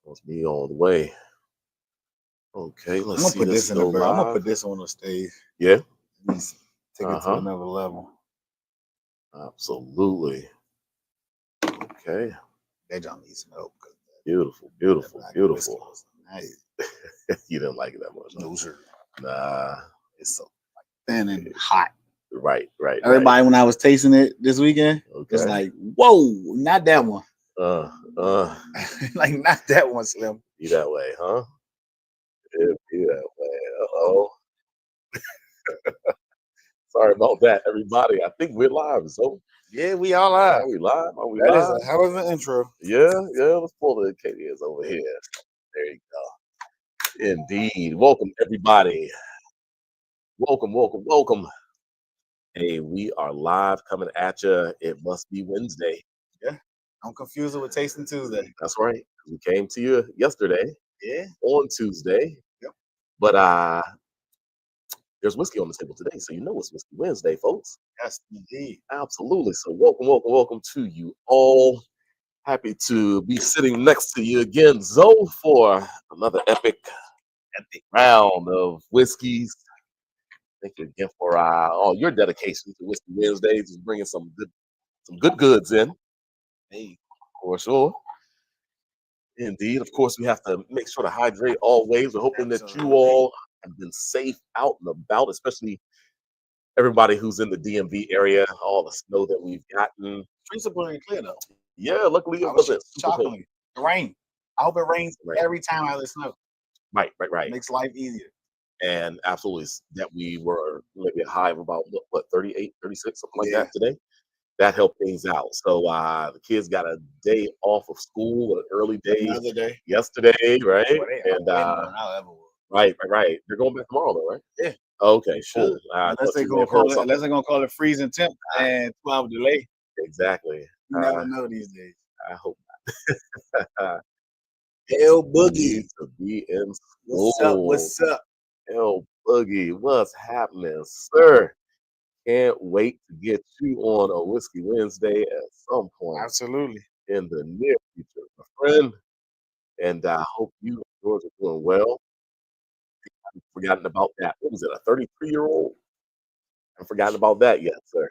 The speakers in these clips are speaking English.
Must be all the way. Okay, I'm let's gonna see put this this in the go bird. I'm gonna live. put this on the stage. Yeah, At least take it to another level. absolutely. Okay, That don't need some help. beautiful, beautiful, beautiful. Nice. You didn't like it that much. No, sir. Nah. It's so thin and hot. Right. Everybody, when I was tasting it this weekend, was like, "Whoa, not that one." Like not that one, Slim. Be that way, huh? It be that way. Uh-oh. Sorry about that, everybody. I think we're live, so yeah, we all live. Are we live? Are we that live? Is a hell of an intro. Yeah. Let's pull the KDS over here. There you go. Indeed. Welcome, everybody. Welcome. Hey, we are live coming at you. It must be Wednesday. Yeah. I'm confused with Tasting Tuesday. That's right. We came to you yesterday. Yeah. On Tuesday. Yep. But there's whiskey on the table today, so you know it's Whiskey Wednesday, folks. Yes, indeed. Absolutely. So welcome to you all. Happy to be sitting next to you again, Zoe, for another epic round of whiskeys. Thank you again for all your dedication to Whiskey Wednesdays, is bringing some good goods in. Hey, for sure. Indeed. Of course, we have to make sure to hydrate always. We're hoping that you all have been safe out and about, especially everybody who's in the DMV area, all the snow that we've gotten. Streets are blurry and clear, though. Yeah, luckily it wasn't super cold. The rain. I hope it rains every time I let it snow. Right. It makes life easier. And absolutely, that we were maybe a high of about, 38, 36, something like that today. That helped things out. So the kids got a day off of school, an early day, Another day yesterday, right? And right. They're going back tomorrow, though, right? Yeah. Okay, sure. Unless they're gonna call it freezing temp and 12 delay. Exactly. You never know these days. I hope not. L Boogie to be in school. What's up? L Boogie, what's happening, sir? Can't wait to get you on a Whiskey Wednesday at some point. Absolutely. In the near future, my friend. And I hope you and yours are doing well. I haven't forgotten about that. What was it, a 33-year-old? I haven't forgotten about that yet, sir.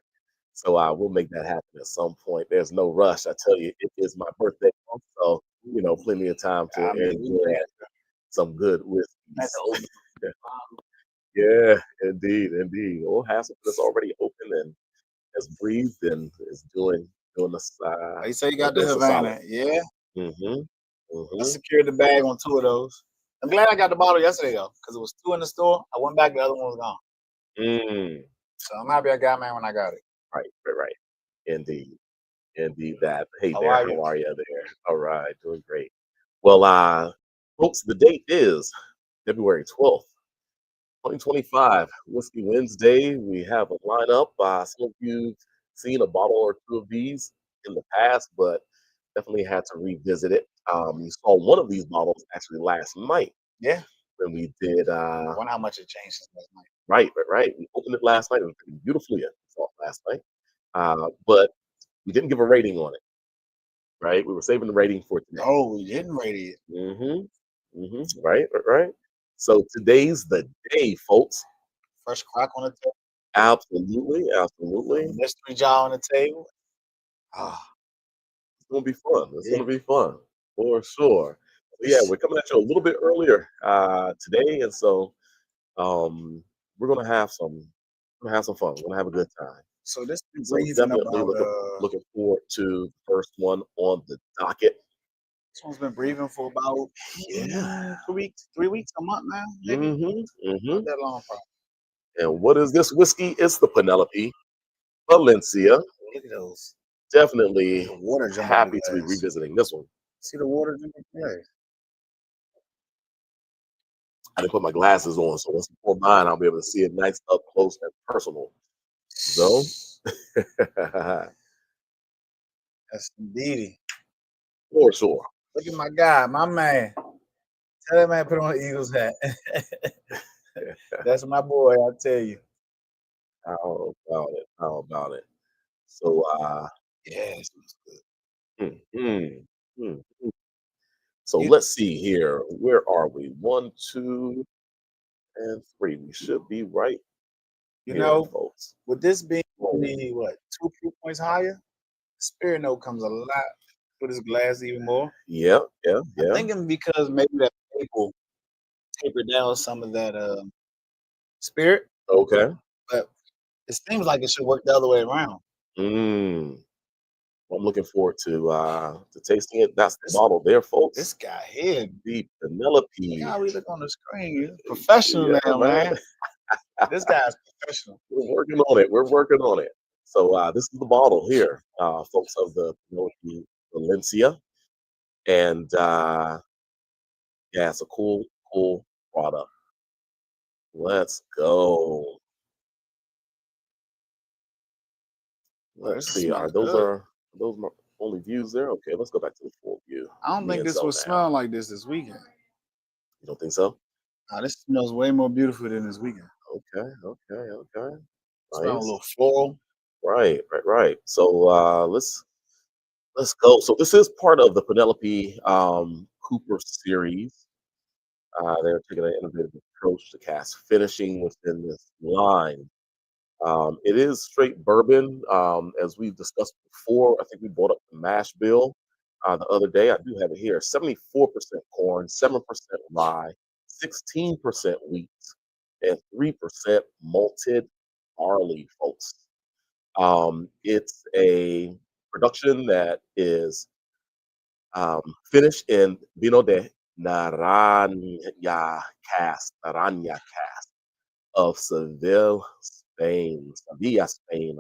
So we'll make that happen at some point. There's no rush. I tell you, it is my birthday month, so plenty of time to enjoy some good whiskey. Yeah, indeed. We'll have something that's already open and has breathed and is doing this. You say you got the Havana, yeah. I secured the bag on 2 of those. I'm glad I got the bottle yesterday though, because it was 2 in the store. I went back, the other one was gone. So I'm happy I got mine when I got it. Right. Indeed. That. Hey how there, are how are you there? All right, doing great. Well, folks, the date is February 12th, 2025, Whiskey Wednesday. We have a lineup. Some of you seen a bottle or two of these in the past, but definitely had to revisit it. You saw one of these bottles actually last night. Yeah. When we did. I wonder how much it changed since last night. Right. We opened it last night. It was beautifully last night. But we didn't give a rating on it. Right. We were saving the rating for today. Oh, we didn't rate it. Right. So today's the day, folks. Fresh crack on the table. Absolutely. Mystery jar on the table. It's gonna be fun. It's gonna be fun for sure. But yeah, we're coming at you a little bit earlier today, and so we're gonna have some fun. We're gonna have a good time. So this is definitely looking forward to the first one on the docket. This one's been breathing for about 2 weeks, 3 weeks, a month now. Maybe. Not that long, probably. And what is this whiskey? It's the Penelope Valencia. Look at those. Definitely water happy to be revisiting this one. See the water jumping glass. I didn't put my glasses on, so once I pour mine, I'll be able to see it nice up close and personal. So, that's indeed. For sure. Look at my guy, my man. Tell that man put on an Eagles hat. That's my boy, I tell you. How about it? So, yes, good. So let's see here. Where are we? 1, 2, and 3. We should be right You here, know, folks. with this being Whoa. only what 2 proof points higher, spirit note comes a lot with this glass even more. Yeah. I'm thinking because maybe that maple tapered down some of that spirit, Okay. but it seems like it should work the other way around. Mm. I'm looking forward to tasting it. That's the bottle there, folks. This guy here, The Penelope. look how we look on the screen. He's professional Yeah, now, man. This guy's professional. We're working on it. We're working on it. So this is the bottle here, folks, of the Penelope Valencia. And yeah, it's a cool product. Let's go. Let's see. Are those my only views there? Okay, let's go back to the full view. I don't think this will smell like this weekend. You don't think so? This smells way more beautiful than this weekend. Okay. Smell a little floral. Right. So let's go. So this is part of the Penelope Cooper series. They're taking an innovative approach to cask finishing within this line. It is straight bourbon, as we've discussed before. I think we brought up the mash bill the other day. I do have it here: 74% corn, 7% rye, 16% wheat, and 3% malted barley, folks. It's a production that is finished in Vino de Naranja cask of Sevilla, Spain, I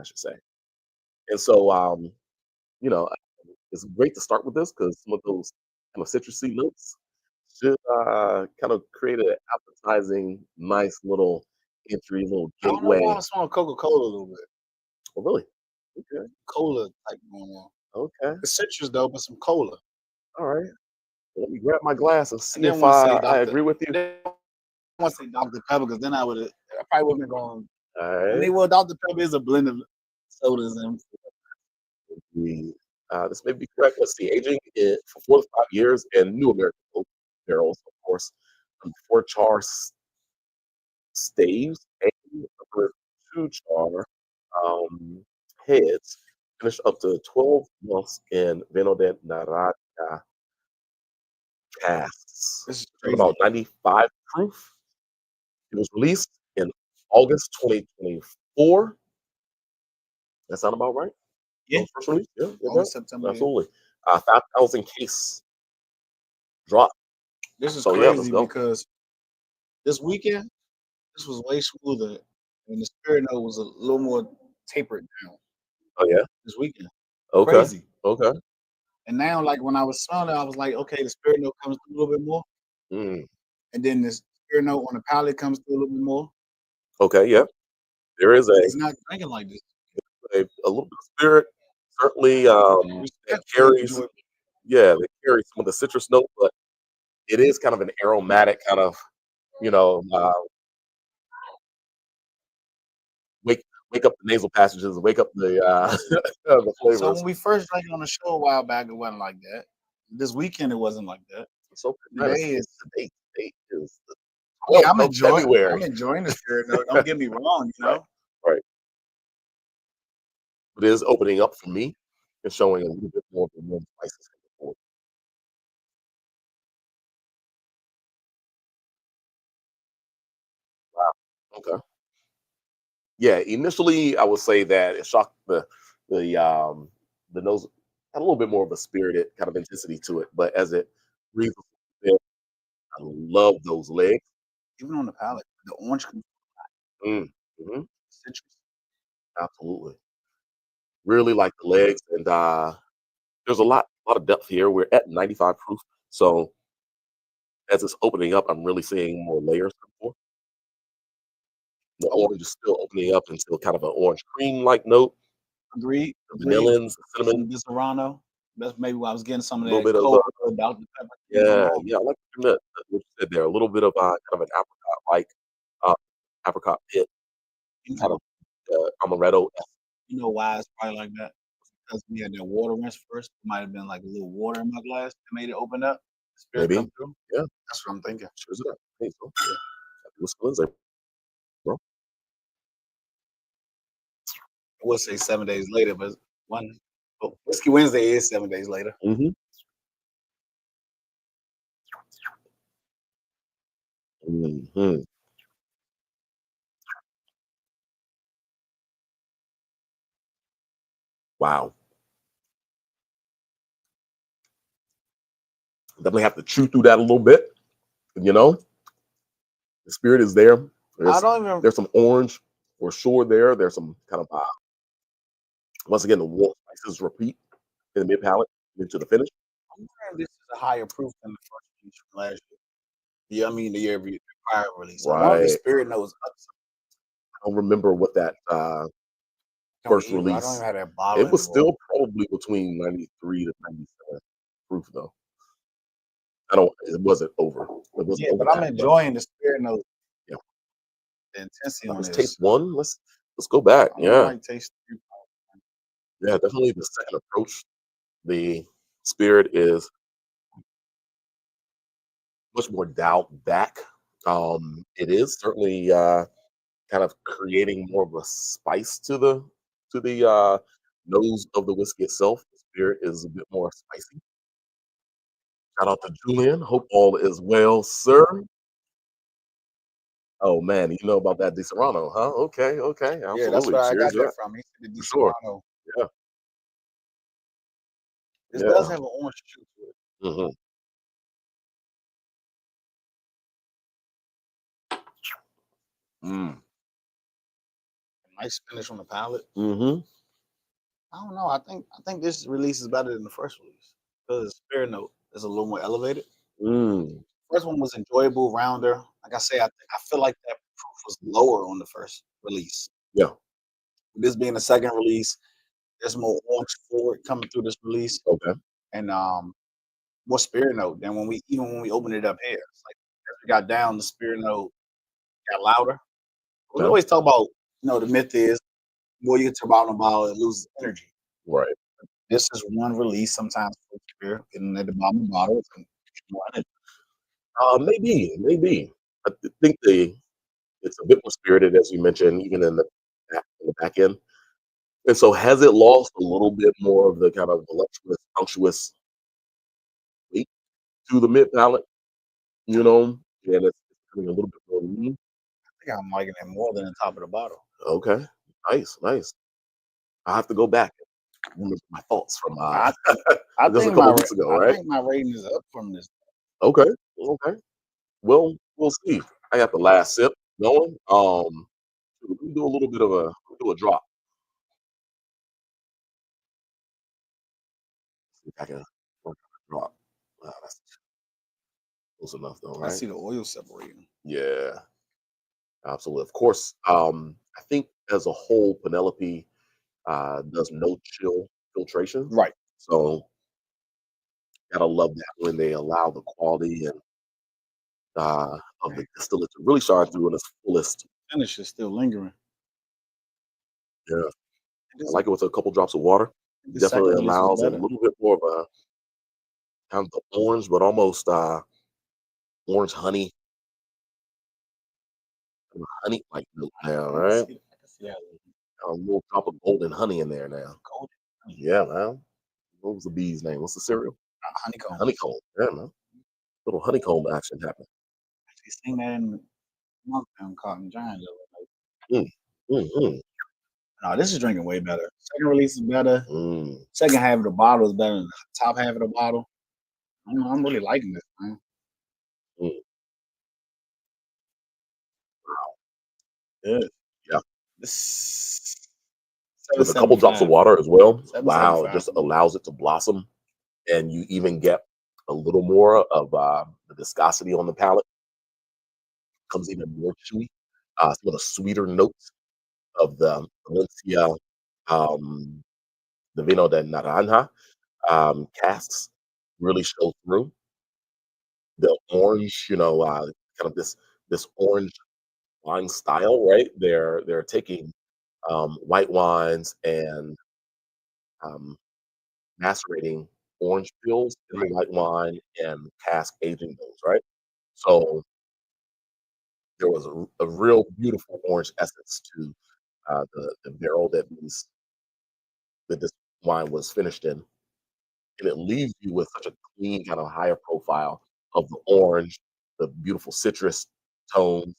should say. And so, it's great to start with this because some of those kind of citrusy notes should kind of create an appetizing, nice little entry, little I don't know why gateway. I'm smelling Coca-Cola a little bit. Oh, really? Okay. Cola type going on. Okay. The citrus though, but some cola. All right. Let me grab my glass and see didn't if want to say I agree with you. I didn't want to say Dr. Pepper because then I probably would have been going. All I right. mean, well, Dr. Pepper is a blend of sodas and This may be correct. Let's see. Aging it for 4 to 5 years in New American oak barrels, of course, 4 char staves and number 2 char heads. Finished up to 12 months in Vino de Naranja casks. this is Talking crazy. about 95 proof. It was released in August 2024. That sound about right? Yeah. First release? Yeah, August, September. absolutely. 5,000 case drop. This is So yeah, let's crazy go. because this weekend, this was way smoother, and the spirit note was a little more tapered down Oh yeah. this weekend. Okay. Crazy. Okay. And now, like when I was smelling it, I was like, okay, the spirit note comes through a little bit more, Mm. and then the spirit note on the palate comes through a little bit more. Okay. Yeah. There is It's not drinking like this. a little bit of spirit. Certainly, it carries. Yeah, they carry some of the citrus note, but it is kind of an aromatic kind of, you know, wake up the nasal passages, wake up the the So flavors. when we first drank it on the show a while back, it wasn't like that. This weekend, it wasn't like that. So Today is. today is the Yeah, 12th of February. I'm enjoying the spirit note. Don't get me wrong, you know. Right. It is opening up for me and showing a little bit more of the warm spices coming forward. Wow. Okay. Yeah, initially I would say that it shocked the nose had a little bit more of a spirited kind of intensity to it, but as it breathes, I love those legs. Even on the palate, the orange Mm, mhm, citrus. absolutely. Really like the legs, and there's a lot of depth here. We're at 95 proof, so as it's opening up, I'm really seeing more layers come forth. The orange is still opening up into kind of an orange cream like note. Agreed. The vanillins, the cinnamon, Some Serrano. That's maybe why I was getting some a of little that bit of cold Dr. Pepper. yeah, I like what you said there. A little bit of kind of an apricot like uh, apricot pit, You kind know, of amaretto. you know why it's probably like that? Because we had that water rinse first. It might have been like a little water in my glass that made it open up. spirit Maybe. come through. Yeah. That's what I'm thinking. Cheers it up. Hey, so, Yeah. happy whiskey Wednesday, bro. I would say 7 days later, but one Whiskey Wednesday is 7 days later. Mm-hmm. Mm-hmm. Wow. Definitely have to chew through that a little bit. You know, the spirit is there. I There's don't even. there's some orange for sure there. There's some kind of once again the warm spices repeat in the mid palate into the finish. I'm wondering if this is a higher proof than the first release from last year. Yeah, I mean the prior release. I wonder if the Right. spirit knows up I don't remember what that something first either. I don't release. even have that bottle It was anymore. still probably between 93 to 97 proof though. I don't. It wasn't over. It wasn't Yeah, over but I'm that. But enjoying the spirit note, yeah, the intensity on let's taste this. one. Let's go back. I Yeah, might taste. yeah. Definitely the second approach. The spirit is much more dialed back. It is certainly kind of creating more of a spice to the nose of the whiskey itself. The spirit is a bit more spicy. Shout out to Julian. Hope all is well, sir. Oh man, you know about that Di Serrano, huh? Okay, okay, Yeah, that's absolutely. where I Cheers got to that that from. He said the Di for sure. Serrano. Yeah, This does yeah. have an orange juice to it. Hmm. Mm. Nice finish on the palate. Hmm. I don't know. I think this release is better than the first release because the spirit note is a little more elevated. Mm. First one was enjoyable, rounder. Like I say, I feel like that proof was lower on the first release. Yeah. This being the second release, there's more orange forward coming through this release, Okay. and more spirit note than when we opened it up here. It's like as we got down, the spirit note got louder. We Okay. always talk about, the myth is the more you get to the bottom of the bottle, it loses energy. Right. This is one release sometimes for spirit getting at the bottom of the bottle. It's more energy. Maybe. Think it's a bit more spirited, as you mentioned, even in the back end. And so, has it lost a little bit more of the kind of voluptuous, unctuous weight to the mid palate? You know, and it's becoming a little bit more lean. I think I'm liking it more than the top of the bottle. Okay, nice, nice. I have to go back and remember my thoughts from I think I just a think couple weeks ago, I right? think my rating is up from this. Okay, okay. Well, we'll see. I got the last sip going. We can do a little bit of we'll do a drop. See if I can work on a drop. That's close enough, though, I right? see the oil separating. Yeah, absolutely. Of course. I think as a whole, Penelope does no chill filtration, Right. so gotta love that when they allow the quality and of the distillate to really shine through in its fullest. Finish is still lingering. Yeah, I This, like it with a couple drops of water. the second Definitely release was allows a better. little bit more of a kind of the orange, but almost orange honey like milk now, right? I can see that A little drop of golden honey in there now. golden Yeah, man. What was the bee's name? What's the cereal? honeycomb. Honeycomb. Yeah, man. Little honeycomb action happening. Actually seen that in monk cotton giant. Mm, mm, mm, No, this is drinking way better. Second release is better. mm, Second half of the bottle is better than the top half of the bottle. I'm really liking this, man. mm. Good. Yeah. This With a couple drops of 775. water as well. Wow, it 775 just for me. allows it to blossom, and you even get a little more of the viscosity on the palate. Comes even more chewy. Some of the sweeter notes of the Valencia, um, the Vino de Naranja casks really show through. The orange, kind of this orange wine style, right? They're taking white wines and um, macerating. orange peels in the white wine and cask aging those, right? So there was a real beautiful orange essence to the barrel that this wine was finished in, and it leaves you with such a clean, kind of higher profile of the orange, the beautiful citrus tones,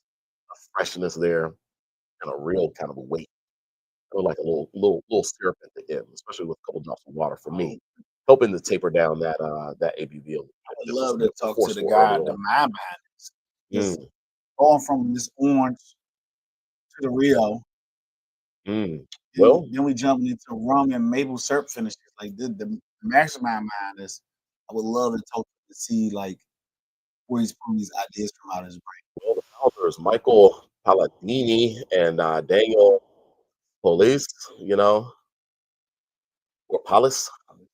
a freshness there, and a real kind of a weight, or like a little syrup at the end, especially with a couple drops of water for me, helping to taper down that ABV. I would This was love a to bit talk to the forceful guy, early the on. mind behind this. Just Mm, going from this orange to the Rio, mm. and Well, then we jumping into rum and maple syrup finishes. Like the mastermind behind this, I would love to talk to see like where he's pulling these ideas from out of his brain. the founders, Michael Palladini and Daniel Police, or Palis.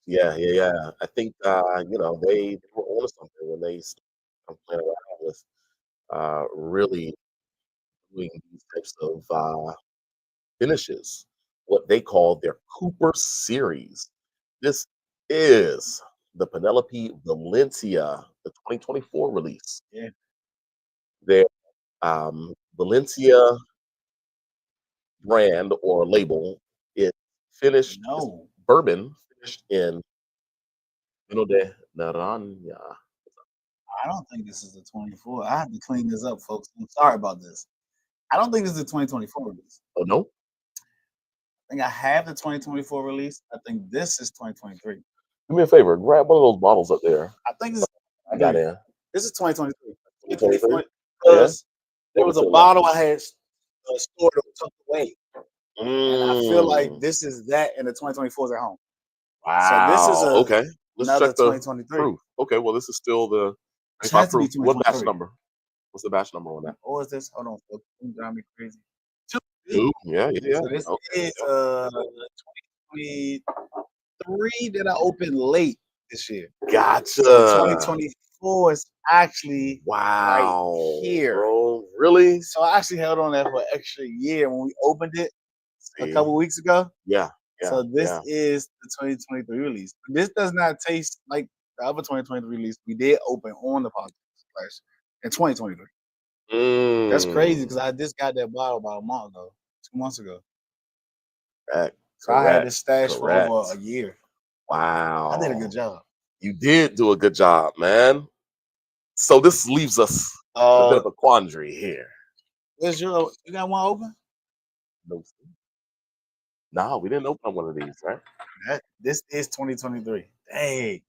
Yeah, yeah, yeah. I think they were onto something when they started playing around with really doing these types of finishes, what they call their Cooper series. This is the Penelope Valencia, the 2024 release. Yeah, Their Valencia brand or label is finished, is no, bourbon finished in Vino de Naranja. I don't think this is the 24. I have to clean this up, folks. I'm sorry about this. I don't think this is the 2024 release. Oh, no? I think I have the 2024 release. I think this is 2023. Do me a favor, grab one of those bottles up there. I think this is I got 2023. in. This is 2023. 2023? Yeah? Because there Over was to a the left. bottle I had stored that was tucked away. And I feel like Mm. this is that and the 2024 is at home. So this is Wow. Okay. Let's another check the 2023. proof. Okay, well, this is still the It 25 has to be proof. What batch 2023. number? What's the batch number on that? What was this? Hold on. Don't drive me crazy. 2. Two? Yeah, yeah, yeah. So this Okay. is Yep. 2023 that I opened late this year. So Gotcha. 2024 is actually right Wow. here. Bro, really? So I actually held on that for an extra year when we opened it a See? couple weeks ago. Yeah, yeah, So this yeah. is the 2023 release. This does not taste like the other 2023 release we did open on the podcast in 2023. That's crazy because Mm. I just got that bottle about a month ago, 2 months ago. Correct. So I had Correct. this stash for Correct. over a year. I did a good Wow. job. You did do a good job, man. So this leaves us in a bit of a quandary here. Where's your? You got one open? No, no, we didn't open up one of these, right? This is 2023. Dang,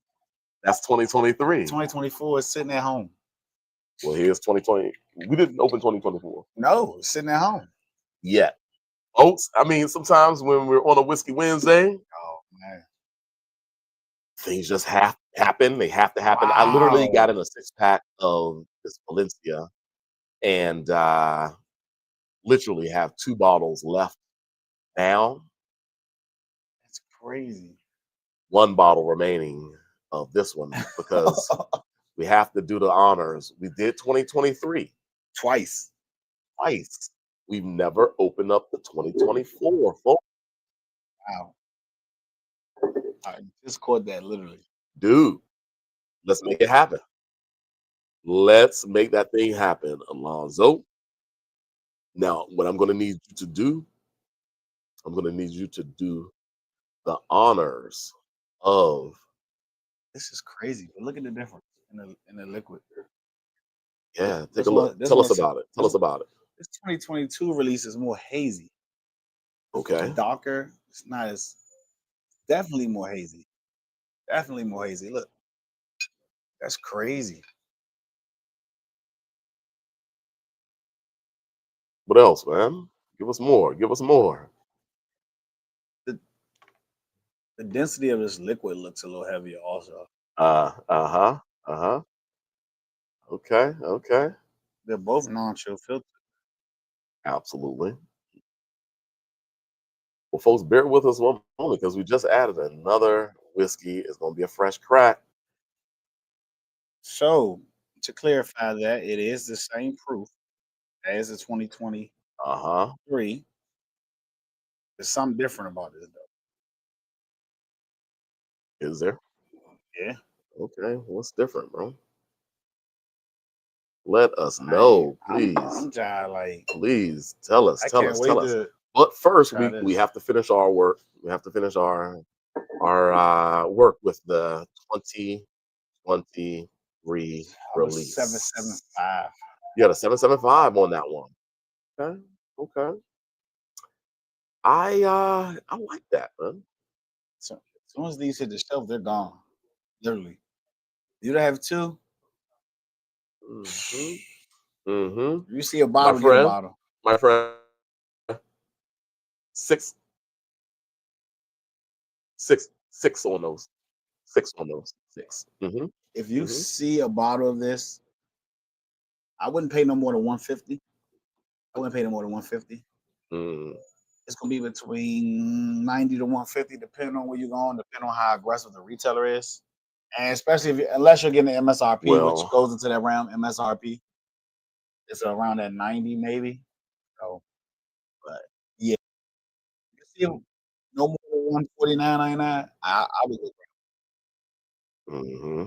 That's 2023. 2024 is sitting at home. Well, here's 2020. We didn't open 2024 No, it's sitting at home. yet. Folks, I mean, sometimes when we're on a Whiskey Wednesday, Oh man, things just happen. They have to happen. I literally wow, got in a 6-pack of this Valencia and literally have 2 bottles left now, that's crazy. 1 bottle remaining of this one because we have to do the honors. We did 2023 Twice. twice. We've never opened up the 2024, folks. Wow. I just caught that literally. Dude, let's make it happen. Let's make that thing happen, Alonzo. Now, what I'm going to need you to do, I'm going to need you to do the honors of, This is crazy. But look at the difference in the liquid. yeah, take This a look. one, this Tell us one's about it. Tell us about it. this 2022 release is more hazy. Okay. Darker. It's not as definitely more hazy. Definitely more hazy. Look, that's crazy. What else, man? Give us more. Give us more. The the density of this liquid looks a little heavier also. Uh-huh. Uh-huh. Okay. Okay. They're both non-chill filters. Absolutely. Well, folks, bear with us one moment because we just added another whiskey. It's going to be a fresh crack. So to clarify that, it is the same proof as the 2023. Uh-huh. There's something different about this though. Is there? Yeah. Okay, what's different, bro? Let us I ain't, know, please. I'm trying like Please tell us, I tell can't us, tell wait us. to But first, try we this. have to finish our work. We have to finish our work with the 2023 I was release. 775. You got a 775 on that one. Okay, okay. I like that, man. So as soon as these hit the shelf, they're gone. Literally. You'd have two. Mm-hmm. Mm-hmm. If you see a My bottle, get a friend, bottle. my friend, six, six on those. Six on those. 6. Mm-hmm. If you Mm-hmm. see a bottle of this, I wouldn't pay no more than 150. I wouldn't pay no more than 150. Mm. It's gonna be between 90 to 150, depending on where you're going, depending on how aggressive the retailer is. And especially if unless you're getting the MSRP, which Well, goes into that realm, MSRP, it's around that 90 maybe. So, but yeah, you see no more than 149.99. I would go. mm-hmm.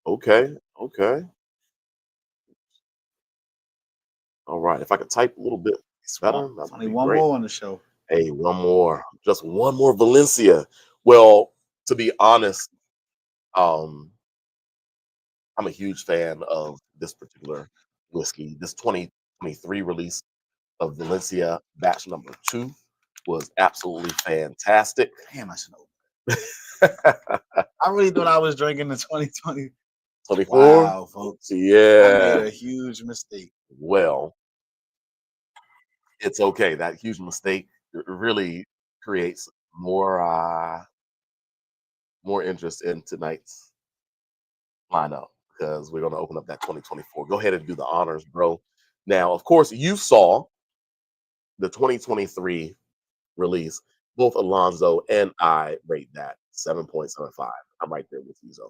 Okay, okay. All right. If I could type a little bit better, that It's would only be one great. more on the show. Hey, one more. Just one more Valencia. Well, to be honest, um, I'm a huge fan of this particular whiskey. This 2023 release of Valencia batch number 2 was absolutely fantastic. Damn, I should know. I really thought I was drinking the 2020. 24? Wow, folks. I made Yeah. a huge mistake. Well, it's okay. That huge mistake really creates more interest in tonight's lineup because we're going to open up that 2024. Go ahead and do the honors, bro. Now, of course, you saw the 2023 release. Both Alonzo and I rate that 7.75. I'm right there with you, Zoe.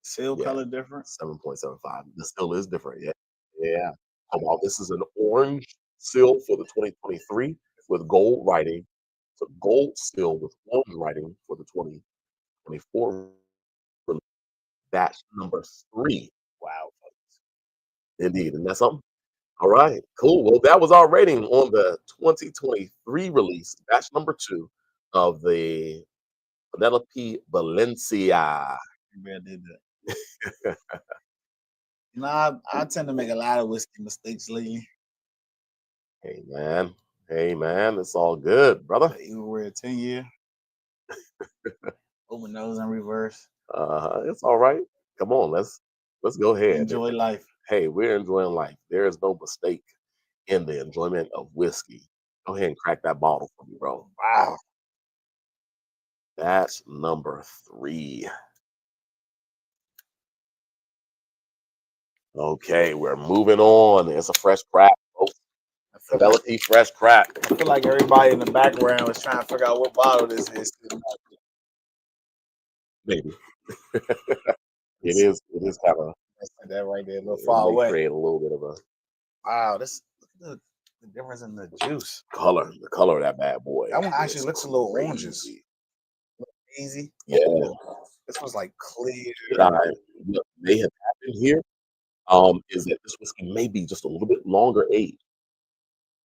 Seal Yeah, color different. 7.75. This still is different. Yeah. Yeah. Oh, wow. This is an orange seal for the 2023 with gold writing. It's a gold seal with orange writing for the 2024 release. Batch number 3. Wow. Indeed. And that's something. All right. Cool. Well, that was our rating on the 2023 release, batch number 2 of the Penelope Valencia. Maybe I did that. You know, I tend to make a lot of whiskey mistakes lately. Hey, man. Hey, man. It's all good, brother. Even we're a 10-year. Open nose in reverse. It's all right. Come on, let's go ahead. Enjoy life. Hey, we're enjoying life. There is no mistake in the enjoyment of whiskey. Go ahead and crack that bottle for me, bro. Wow. That's number 3. Okay, we're moving on. It's a fresh crack, folks. Penelope fresh crack. I feel like everybody in the background is trying to figure out what bottle this is. Maybe. It is kind of That right there, a little it far may away. create a little bit of a Wow, this look at the difference in the juice. color. The color of that bad boy. That one actually is looks a little oranges. crazy. Easy. Yeah. This one's like clear. What may have happened here is that this whiskey may be just a little bit longer aged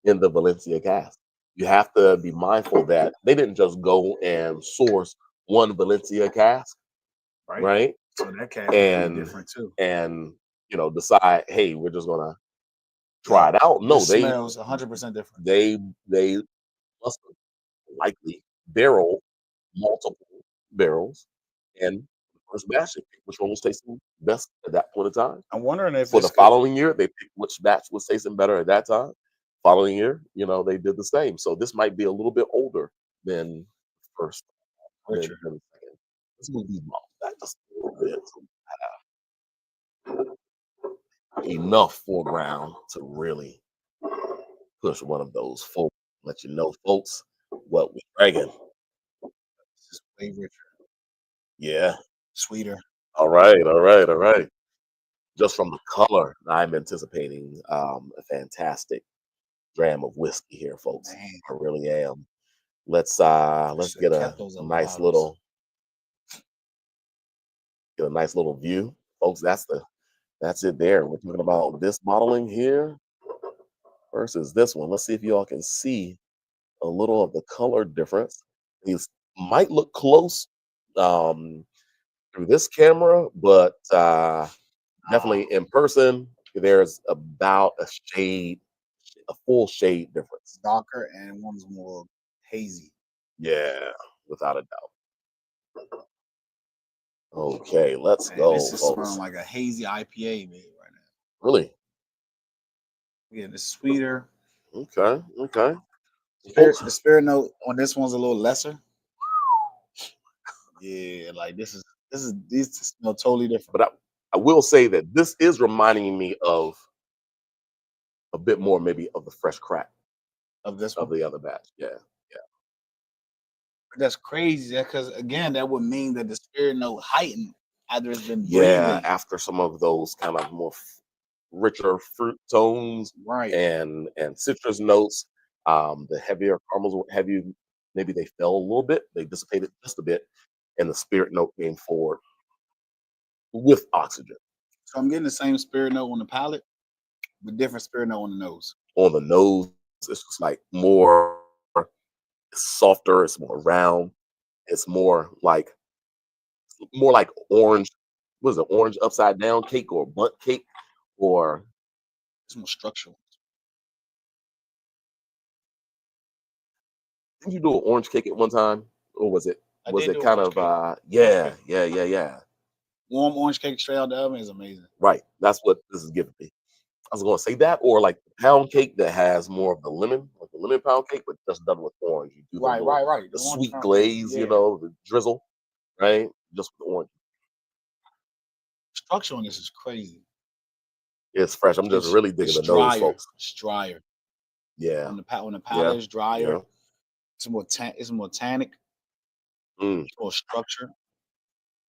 in the Valencia cask. You have to be mindful that they didn't just go and source one Valencia cask, Right. right? So that cask would be And different too. and decide, hey, we're just gonna try it out. No, This smells 100% different. they must have likely barrel multiple barrels and the first batch they picked which one was tasting best at that point in time. I'm wondering if For the this following year, they picked which batch was tasting better at that time. Following year, they did the same. So this might be a little bit older than first, Richard. than second. Let's move these bottles back just a little bit. Enough foreground to really push one of those folks. Let you know, folks, what we're drinking. This is way richer, Yeah. sweeter. All right. All right. All right. Just from the color, I'm anticipating a fantastic dram of whiskey here, folks. Man. I really am. Let's Should've get kept a those other nice bottles. little Get a nice little view, folks. That's it there. We're talking about this bottling here versus this one. Let's see if y'all can see a little of the color difference. These might look close um, through this camera, but definitely in person, there's about a full shade difference. Darker and one's more hazy. Yeah, without a doubt. Okay, let's Man, go, this is folks. smelling like a hazy IPA made right now. Really? Yeah, it's sweeter. Okay, okay. The spirit note on this one's a little lesser. Yeah, like these smell totally different. But I will say that this is reminding me of a bit more maybe of the fresh crack Of this of one. the other batch. Yeah, yeah. That's crazy. Because again, that would mean that the spirit note heightened after it's been Yeah, breathing. after some of those kind of more richer fruit tones Right. and citrus notes, the heavier caramels were heavy. Maybe they fell a little bit. They dissipated just a bit, and the spirit note came forward with oxygen. So I'm getting the same spirit note on the palate, but different spirit note on the nose. On the nose, it's just like more it's softer. It's more round. It's more like orange. Was it orange upside down cake or bunt cake or It's more structural. did you do an orange cake at one time, or I was did it do an kind orange of cake. Orange yeah, cake. yeah. Warm orange cake straight out the oven is amazing. Right. That's what this is giving me. I was gonna say that or like the pound cake that has more of the lemon, like the lemon pound cake, but just done with orange. You do Right. the The orange sweet pound cake. glaze, Yeah. the drizzle, right? Just with the orange. Structure on this is crazy. It's fresh. I'm just really digging It's the nose, drier. folks. It's drier. Yeah, On the yeah, palate is drier. yeah. It's more tannic, Mm, it's more structure.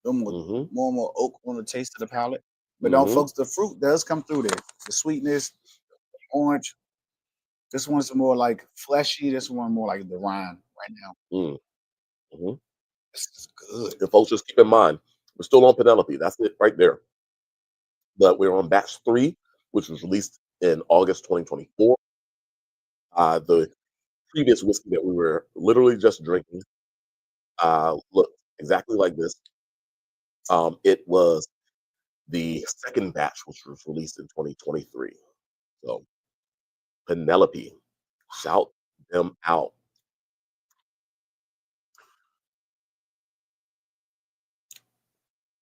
Little mm-hmm. more and more oak on the taste of the palate. But don't Mm-hmm. folks, the fruit does come through there. The sweetness, orange. This one's more like fleshy. This one more like the rind right now. Mm, mm-hmm. This is good. And folks, just keep in mind, we're still on Penelope. That's it right there. But we're on batch 3, which was released in August 2024. The previous whiskey that we were literally just drinking looked exactly like this. It was the second batch, which was released in 2023. So Penelope, shout them out.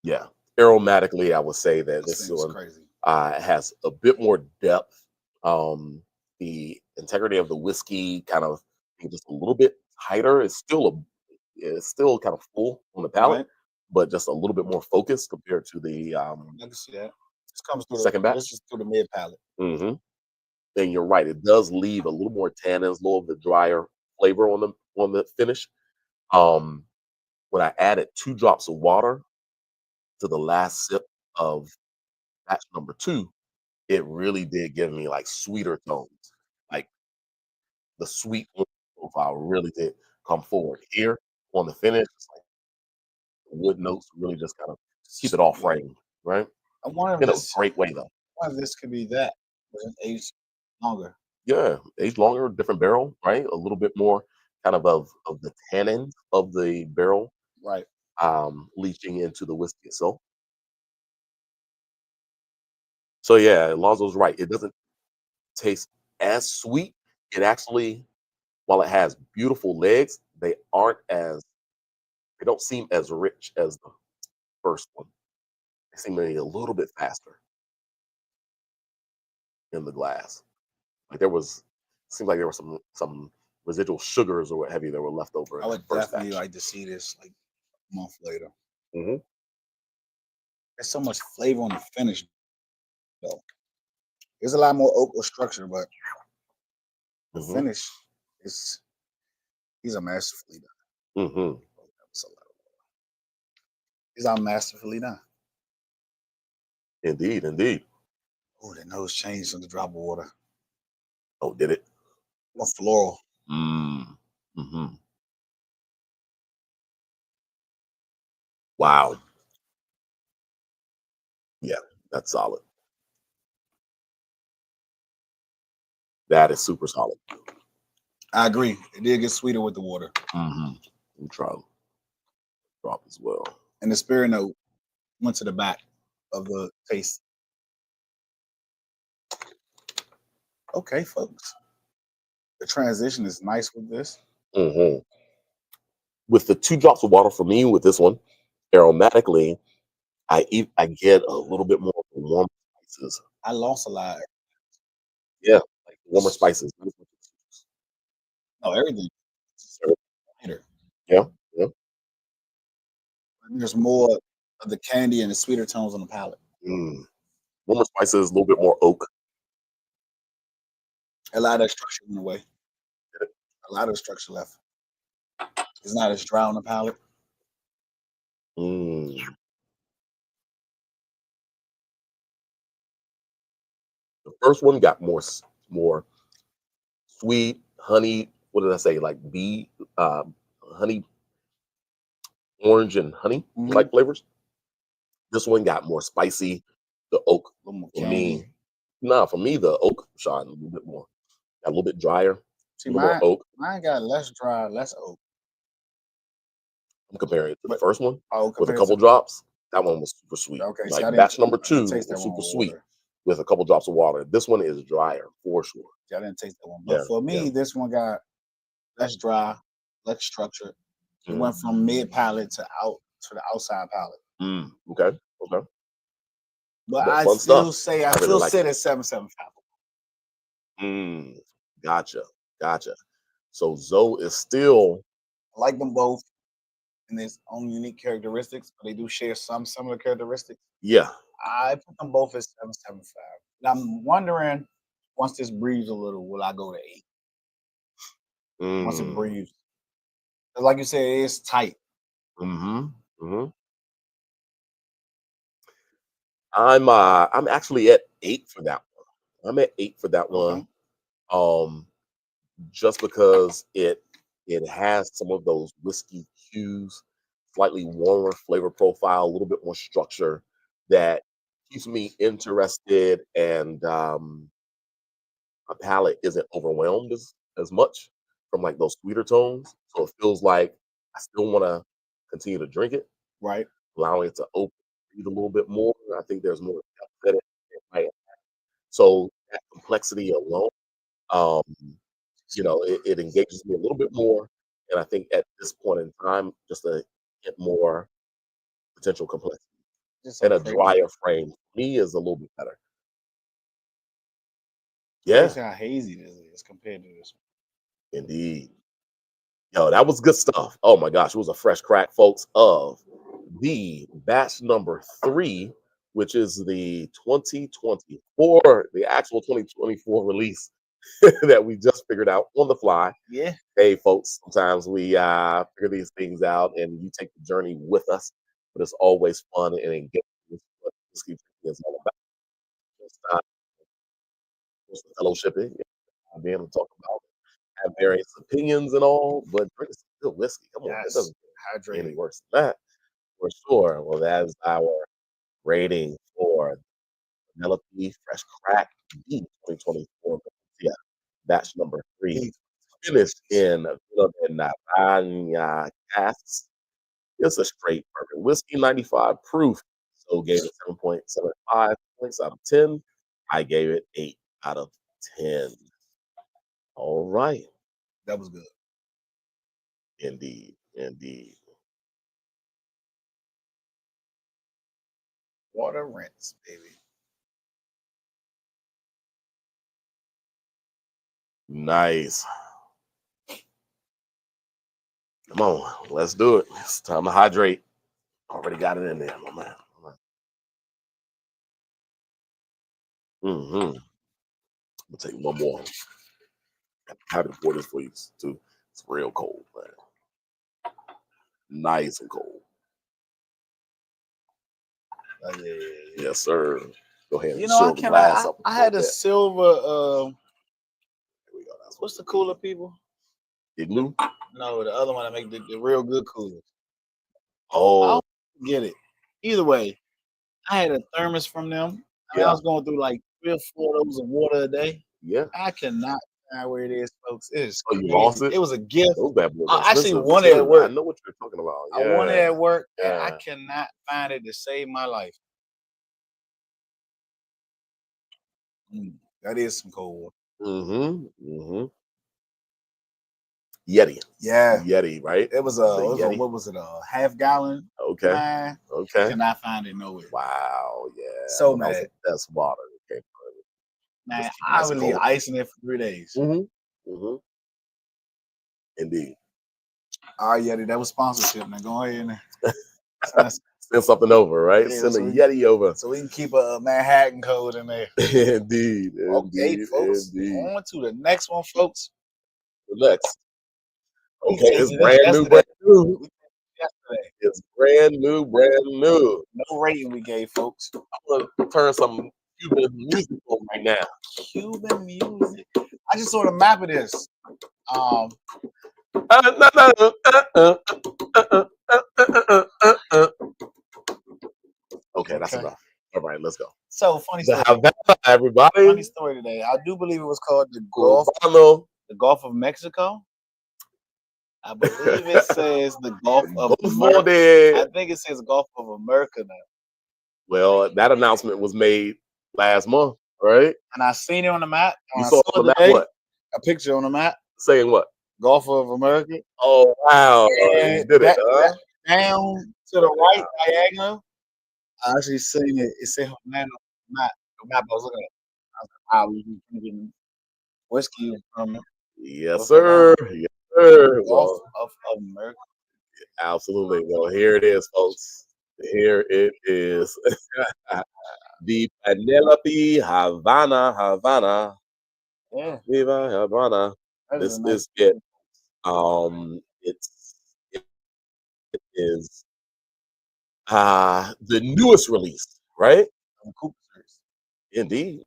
Yeah, aromatically, I would say that This this thing is one crazy. has a bit more depth. The integrity of the whiskey kind of just a little bit tighter. It's still kind of full on the palate, Right? but just a little bit more focused compared to the I can see that. This comes through second batch. this is through the mid palate. Hmm. And you're right; it does leave a little more tannins, a little of the drier flavor on the finish. Um, when I added 2 drops of water to the last sip of batch number 2, it really did give me like sweeter tones, like the sweet profile really did come forward here on the finish. It's like wood notes really just kind of keep it all Yeah. framed, right? I wonder if In a this great way though. I wonder if this could be that, but it's aged longer. Yeah, aged longer, different barrel, right? A little bit more kind of the tannin of the barrel Right. leaching into the whiskey itself. So yeah, Alonzo's right. It doesn't taste as sweet. It actually, while it has beautiful legs, they don't seem as rich as the first one. They seem to be a little bit faster in the glass. Like seems like there were some residual sugars or what have you that were left over I in that would first definitely batch. like to see this like a month later. Hmm. There's so much flavor on the finish though. There's a lot more oak or structure, but the Hmm. finish is these are masterfully done. Hmm. That's a lot. These are masterfully done. Indeed, indeed. Oh, the nose changed in the drop of water. Oh, did it? More floral. Mm. Hmm. Wow. That's solid. That is super solid. I agree. It did get sweeter with the water. Mm-hmm. We try drop as well. And the spirit note went to the back of the taste. Okay, folks. The transition is nice with this. Mm-hmm. With the 2 drops of water for me with this one, aromatically, I get a little bit more of the warm spices. I lost a lot. Yeah, like warmer spices. No, everything. Lighter. Yeah, yeah. There's more of the candy and the sweeter tones on the palate. Warmer spices, a little bit more oak. A lot of that structure went away. A lot of the structure left. It's not as dry on the palate. Mm. The first one got more sweet honey. What did I say? Like bee, honey, orange, and honey like flavors. This one got more spicy. The oak A little more for candy. me. Nah, for me the oak shot a little bit more. Got a little bit drier. See, a little more oak. mine got less dry, less oak. I'm comparing it to the first one Oh, with a couple drops. That one was super sweet. Okay, like see, batch number 2 taste that was one super with sweet water. with a couple drops of water. This one is drier for sure. See, I didn't taste that one. But for me, this one got less dry, less structured. It went from mid palate to the outside palate. Okay. But But I fun still stuff. say I really still like sit at 775. Gotcha. So Zoe is still I like them both in their own unique characteristics, but they do share some similar characteristics. yeah. I put them both at 775. And I'm wondering, once this breathes a little, will I go to 8? Once it breathes. Like you said, it's tight. I'm actually at 8 for that one. I'm at 8 for that one. Just because it has some of those whiskey cues, slightly warmer flavor profile, a little bit more structure that keeps me interested, and my palate isn't overwhelmed as much from like those sweeter tones. So it feels like I still want to continue to drink it, Right. allowing it to open breathe a little bit more. I think there's more depth that it might have. So that complexity alone, um, it engages me a little bit more. And I think at this point in time, just to get more potential complexity and a drier frame for me is a little bit better. Yeah, Crazy how hazy this is compared to this one. indeed. Yo, that was good stuff. Oh my gosh, it was a fresh crack, folks, of the batch number 3, which is the 2024, the actual 2024 release that we just figured out on the fly. Yeah. Hey, folks, sometimes we figure these things out and you take the journey with us, but it's always fun and engaging. What whiskey drinking is all about. Just fellowshipping, being able to talk about have various opinions and all, but drink some good whiskey. Come on, it doesn't get any worse than that, for sure. Well, that is our rating for Penelope Fresh Crack B 2024. Yeah, batch number 3. Finished in Vino de Naranja casks. It's a straight bourbon whiskey, 95 proof. So gave it 7.75 points out of 10. I gave it 8 out of 10. All right. That was good. Indeed. Water rinse, baby. Nice. Come on, let's do it. It's time to hydrate. Already got it in there, my man. I'm gonna take one more. Happy to pour this for you too. It's real cold, man. Nice and cold. Yeah. Yes, sir. Go ahead. You know, I had a silver. Here we go. What's the cooler, people? Igloo? No, the other one that make the real good coolers. Oh, I don't get it. Either way, I had a thermos from them. I mean, I Yeah, was going through like 3 or 4 of those of water a day. yeah. I cannot find where it is, folks. It is Oh, you lost crazy. it? It was a gift. Those bad boys are I actually expensive won it at too. I work. know what you're talking about. I won it Yeah, at work, and I yeah. cannot find it to save my life. That is some cold water. Mm-hmm. Mm-hmm. Yeti. Yeah, Yeti, right? it was The Yeti. what was it? A half gallon Okay. line. Okay. Cannot find it nowhere. Wow. Yeah. So That was mad. the best water that came from it. Man, Just keep it I nice would and leave cold. ice in it for 3 days. Mm-hmm. Mm-hmm. Indeed. All right, Yeti, that was sponsorship. Now go ahead and send us. Send something over, right? Yeah, Send a so we, Yeti over. so we can keep a Manhattan code in there. Indeed. Okay, Indeed. folks. Indeed. On to the next one, folks. Next. We Okay, it's tasted this brand new, yesterday. brand new. We tasted it yesterday. It's brand new, brand new. No rating we gave, folks. I'm gonna turn some Cuban music on right now. Cuban music. I just saw the map of this. No, no, Okay, that's enough. All right, let's go. So funny The story. Havana, everybody. Funny story today. I do believe it was called the Gulf of Mexico. I believe it says the Gulf of America. I think it says Gulf of America now. Well, that announcement was made last month, right? And I seen it on the map. You saw it on the map, what? A picture on the map. Saying what? Gulf of America. Oh, wow. And You did it, huh? Down to the right, diagonal. I actually seen it. It said Havana on the map I was looking at. I was like, wow, we can get whiskey from it. Yes, sir. Yes, sir. Gulf Well, of America. absolutely. Well, here it is, folks. Here it is. The Penelope Havana. Yeah. Viva Havana. This is it. It is the newest release, right? Cooper series. Indeed.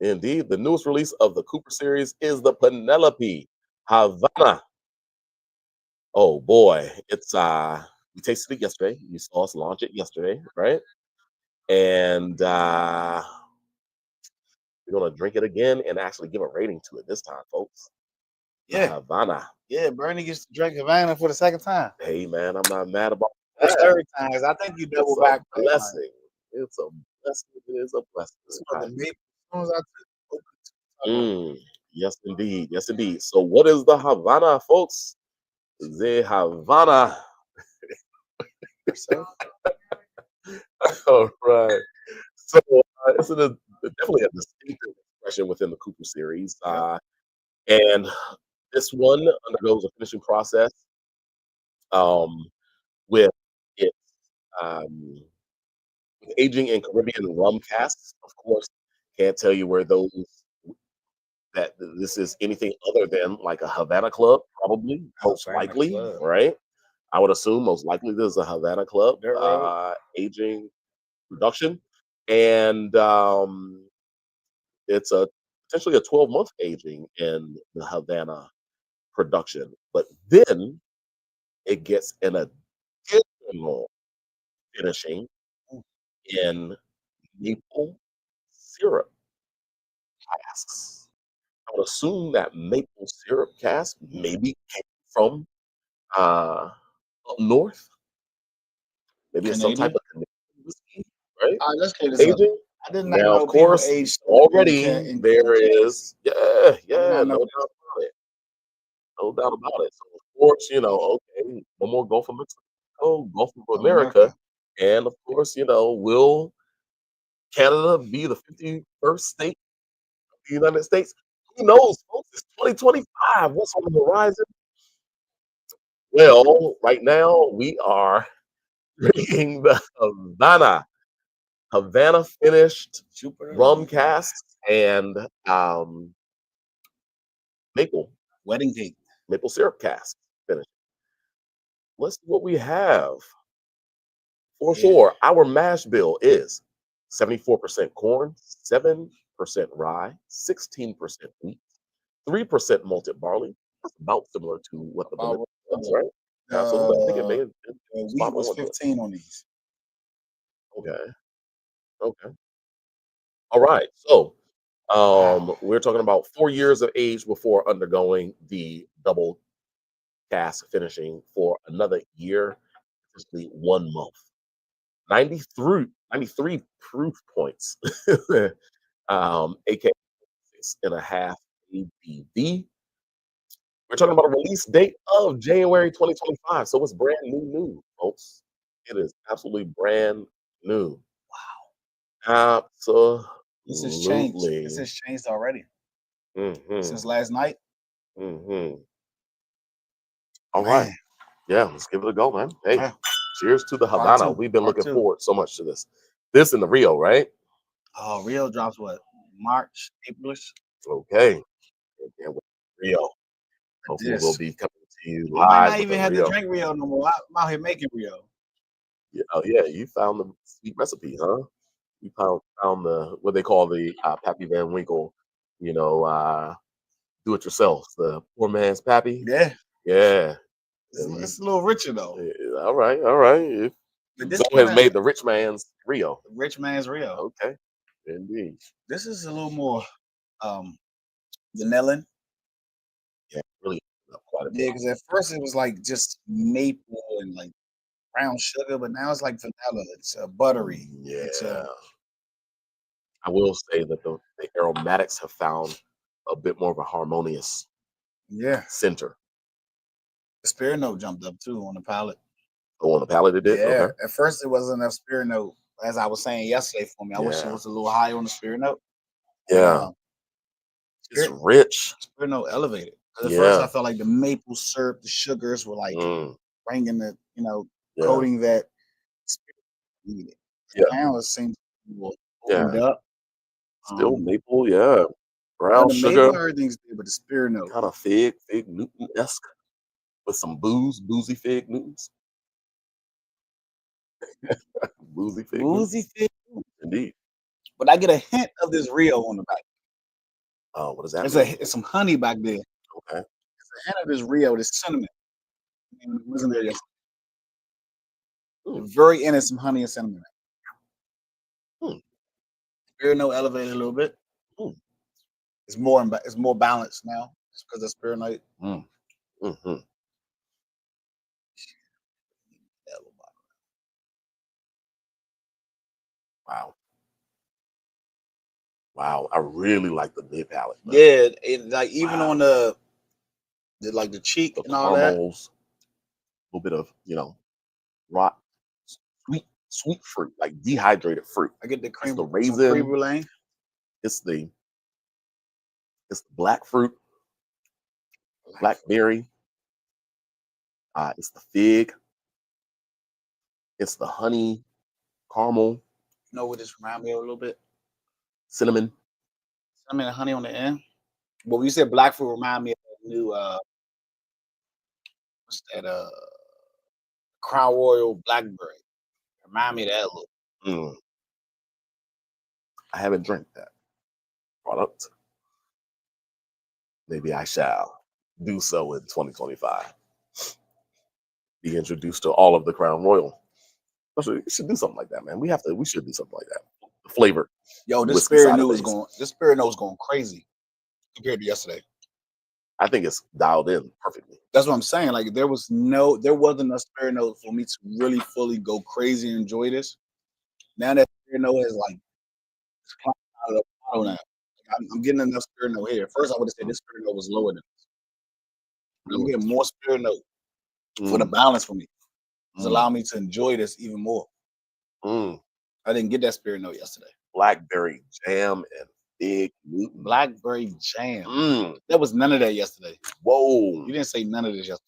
Indeed. The newest release of the Cooper series is the Penelope Havana. Oh boy. It's we tasted it yesterday. You saw us launch it yesterday, right? And we're gonna drink it again and actually give a rating to it this time, folks. Yeah. Havana. Yeah, Bernie gets to drink Havana for the second time. Hey man, I'm not mad about The that. third time. I think you double back. Blessing. It's a blessing. It is a blessing. As soon as I Yes, indeed. Yes, indeed. So, what is the Havana, folks? The Havana. All right. So, it's definitely a distinctive expression within the Cooper series. And this one undergoes a finishing process with its um, aging in Caribbean rum casks. Of course, can't tell you where that this is anything other than like a Havana Club, probably, most likely, right? I would assume most likely this is a Havana Club aging production, and it's a potentially a 12-month aging in the Havana production, but then it gets an additional finishing in maple syrup casks. I would assume that maple syrup cask maybe came from up north. Maybe it's some type of Canadian whiskey, right? let's get this Aging. I did not Now, know of course, already there is, no doubt about it. No doubt about it. So, of course, okay, one more Gulf of Mexico, Gulf of America. And, of course, will Canada be the 51st state of the United States? Who knows, folks? It's 2025. What's on the horizon? Well, right now we are drinking the Havana finished rum casks and maple wedding cake, maple syrup cask finished. Let's see what we have. For sure, our mash bill is 74% corn, 7% rye, 16% wheat, 3% malted barley. That's about similar to what the blend was, right? Absolutely. I think it may have been wheat was 15 on these. Okay. Okay. All right. So Wow. we're talking about 4 years of age before undergoing the double cask finishing for another year, essentially 1 month. 93 proof points, aka 6.5 ABV. We're talking about a release date of January 2025. So it's brand new, folks. It is absolutely brand new. This has changed. This Absolutely. has changed already Hmm. since last night. Hmm. All right. Man, Yeah, let's give it a go, man. Hey, yeah. cheers to the Part Havana. two. We've been Part looking two. forward so much to this. This in the Rio, right? Oh, Rio drops what? March, Aprilish. Okay. And with Rio. Hopefully we'll This. be coming to you I might live not with the even have to Rio. drink Rio no more. I'm out here making Rio. Yeah, oh yeah, you found the sweet recipe, huh? You found the what they call the Pappy Van Winkle, you know, do it yourself, the poor man's Pappy. Yeah. Yeah. It's, Yeah, it's a little richer though. all right, all right. But this Zoe kind has of made the rich man's Rio. rich man's Rio. Okay. Indeed. This is a little more um vanilla. Yeah, really quite a bit. Yeah, because at first it was like just maple and like brown sugar, but now it's like vanilla. It's buttery. It's Yeah. I will say that the aromatics have found a bit more of a harmonious yeah. center. The spirit note jumped up too on the palate. Oh, on the palate it did? Yeah. Okay. At first it wasn't enough spirit note, as I was saying yesterday for me. I wish it Yeah. was a little higher on the spirit note. But Yeah. It's spirit rich. spirit note elevated. 'Cause at first I Yeah. felt like the maple syrup, the sugars were like Mm. bringing the, Yeah. coating that spirit needed. Yeah. Now it seems more opened Yeah. up. Still Um, maple, yeah. now Brown the maple sugar, everything's there, but the spirit note. kind of fig Newton-esque with some boozy fig Newtons. Boozy fig Woozy Newtons. fit. Indeed. But I get a hint of this Rio on the back. Oh, what does that It's mean? it's some honey back there. Okay. A hint of this Rio, this cinnamon. And it wasn't there yesterday. Mm, The very end is some honey and cinnamon. mm, Spirit note elevated a little bit. mm, It's more balanced now because of spirit note. mm, mhm. Wow. Wow. I really like the mid palate, man. Yeah, like even on Wow. the cheek The and all that. caramels, a little bit of, rot, sweet fruit, like dehydrated fruit. I get the It's the some creme raisin, brulee. it's the black fruit, blackberry, it's the fig, it's the honey, caramel, You know what this remind me of a little bit? cinnamon. Cinnamon and honey on the end. But when you said black fruit, remind me of the new what's that Crown Royal blackberry. Remind me of that a little. Mm, I haven't drank that product. Maybe I shall do so in 2025. Be introduced to all of the Crown Royal. We should do something like that, man. We should do something like that. The flavor, Yo, this whiskey spirit side of note is things. going. This spirit note is going crazy compared to yesterday. I think it's dialed in perfectly. That's what I'm saying. Like there wasn't a spirit note for me to really fully go crazy and enjoy this. Now that spirit note is like it's climbing out of the bottle now. Like, I'm getting enough spirit note here. First, I would have said Mm, this spirit note was lower than this. But I'm mm, getting more spirit note for the mm, balance for me. It's mm, allowing me to enjoy this even more. mm. I didn't get that spirit note yesterday. Blackberry jam and fig Newton. Blackberry jam. Mm, There was none of that yesterday. whoa. You didn't say none of this yesterday.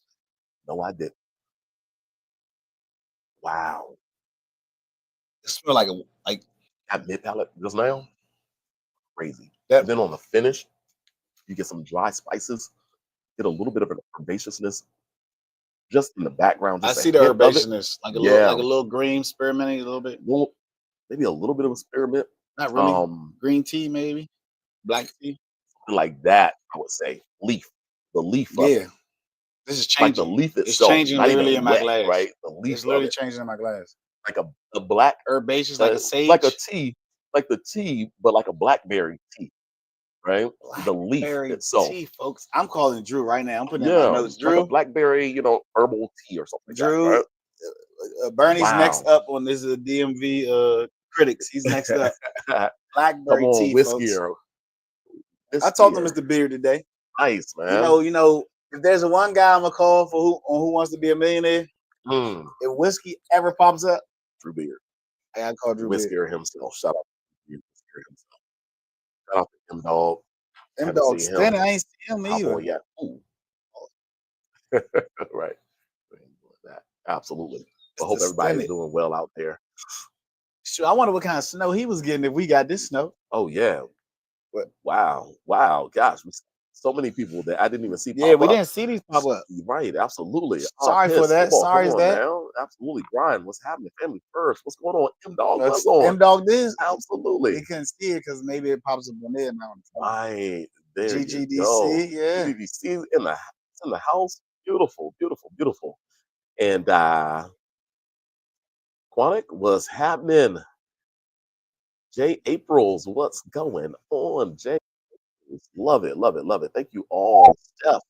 No, I didn't. Wow. It smelled like That mid palate just now, crazy. And that. then on the finish, you get some dry spices, get a little bit of a herbaceousness just in the background, I just a see the hint of it. herbaceousness, Yeah, like a little green spearminting a little bit. well, maybe a little bit of a spearmint, Not really. Green tea, maybe. Black tea. like that. I would say leaf, the leaf of it, Yeah. This is like the changing. leaf It's itself, changing not literally in even my wet, glass. right? The leaf It's of literally it. changing in my glass. like a black, herbaceous, like a like a sage. tea, like the tea, but like a blackberry tea, right? The leaf Blackberry itself. tea, folks. I'm calling Drew right now. I'm putting in my Yeah, notes. like a Drew, blackberry, herbal tea or something like that, Drew, right? Bernie's next Wow. up on this DMV critics. He's next up. Come Blackberry on, tea, folks. I talked to whiskey, Mr. Beard today. nice, man. If there's a one guy I'm gonna call for who wants to be a millionaire, Mm, if whiskey ever pops up, Drew Beard, I gotta call Drew Beard. Whisker himself. Shout out to you, Whisker himself. Shout out to him, dog. Them Haven't dogs seen him. standing. I ain't seen him Hop either. on yet. Ooh. Right. That. Absolutely. I hope everybody's doing well out there. Sure, I wonder what kind of snow he was getting if we got this snow. Oh yeah. But wow, gosh, so many people that I didn't even see. Yeah, we didn't see these pop up. Right, absolutely. Sorry for that. Sorry, come on that. now. Absolutely, Brian. What's happening? Family first. What's going on? M Dog. What's What's on? M Dog this? Absolutely. They couldn't see it because maybe it pops up on there now. Right there. GGDC, yeah. GGDC in the house. Beautiful, beautiful, beautiful. And Quanic, what's happening? Jay Aprils, what's going on? Jay, love it, love it, love it. Thank you all, Steph.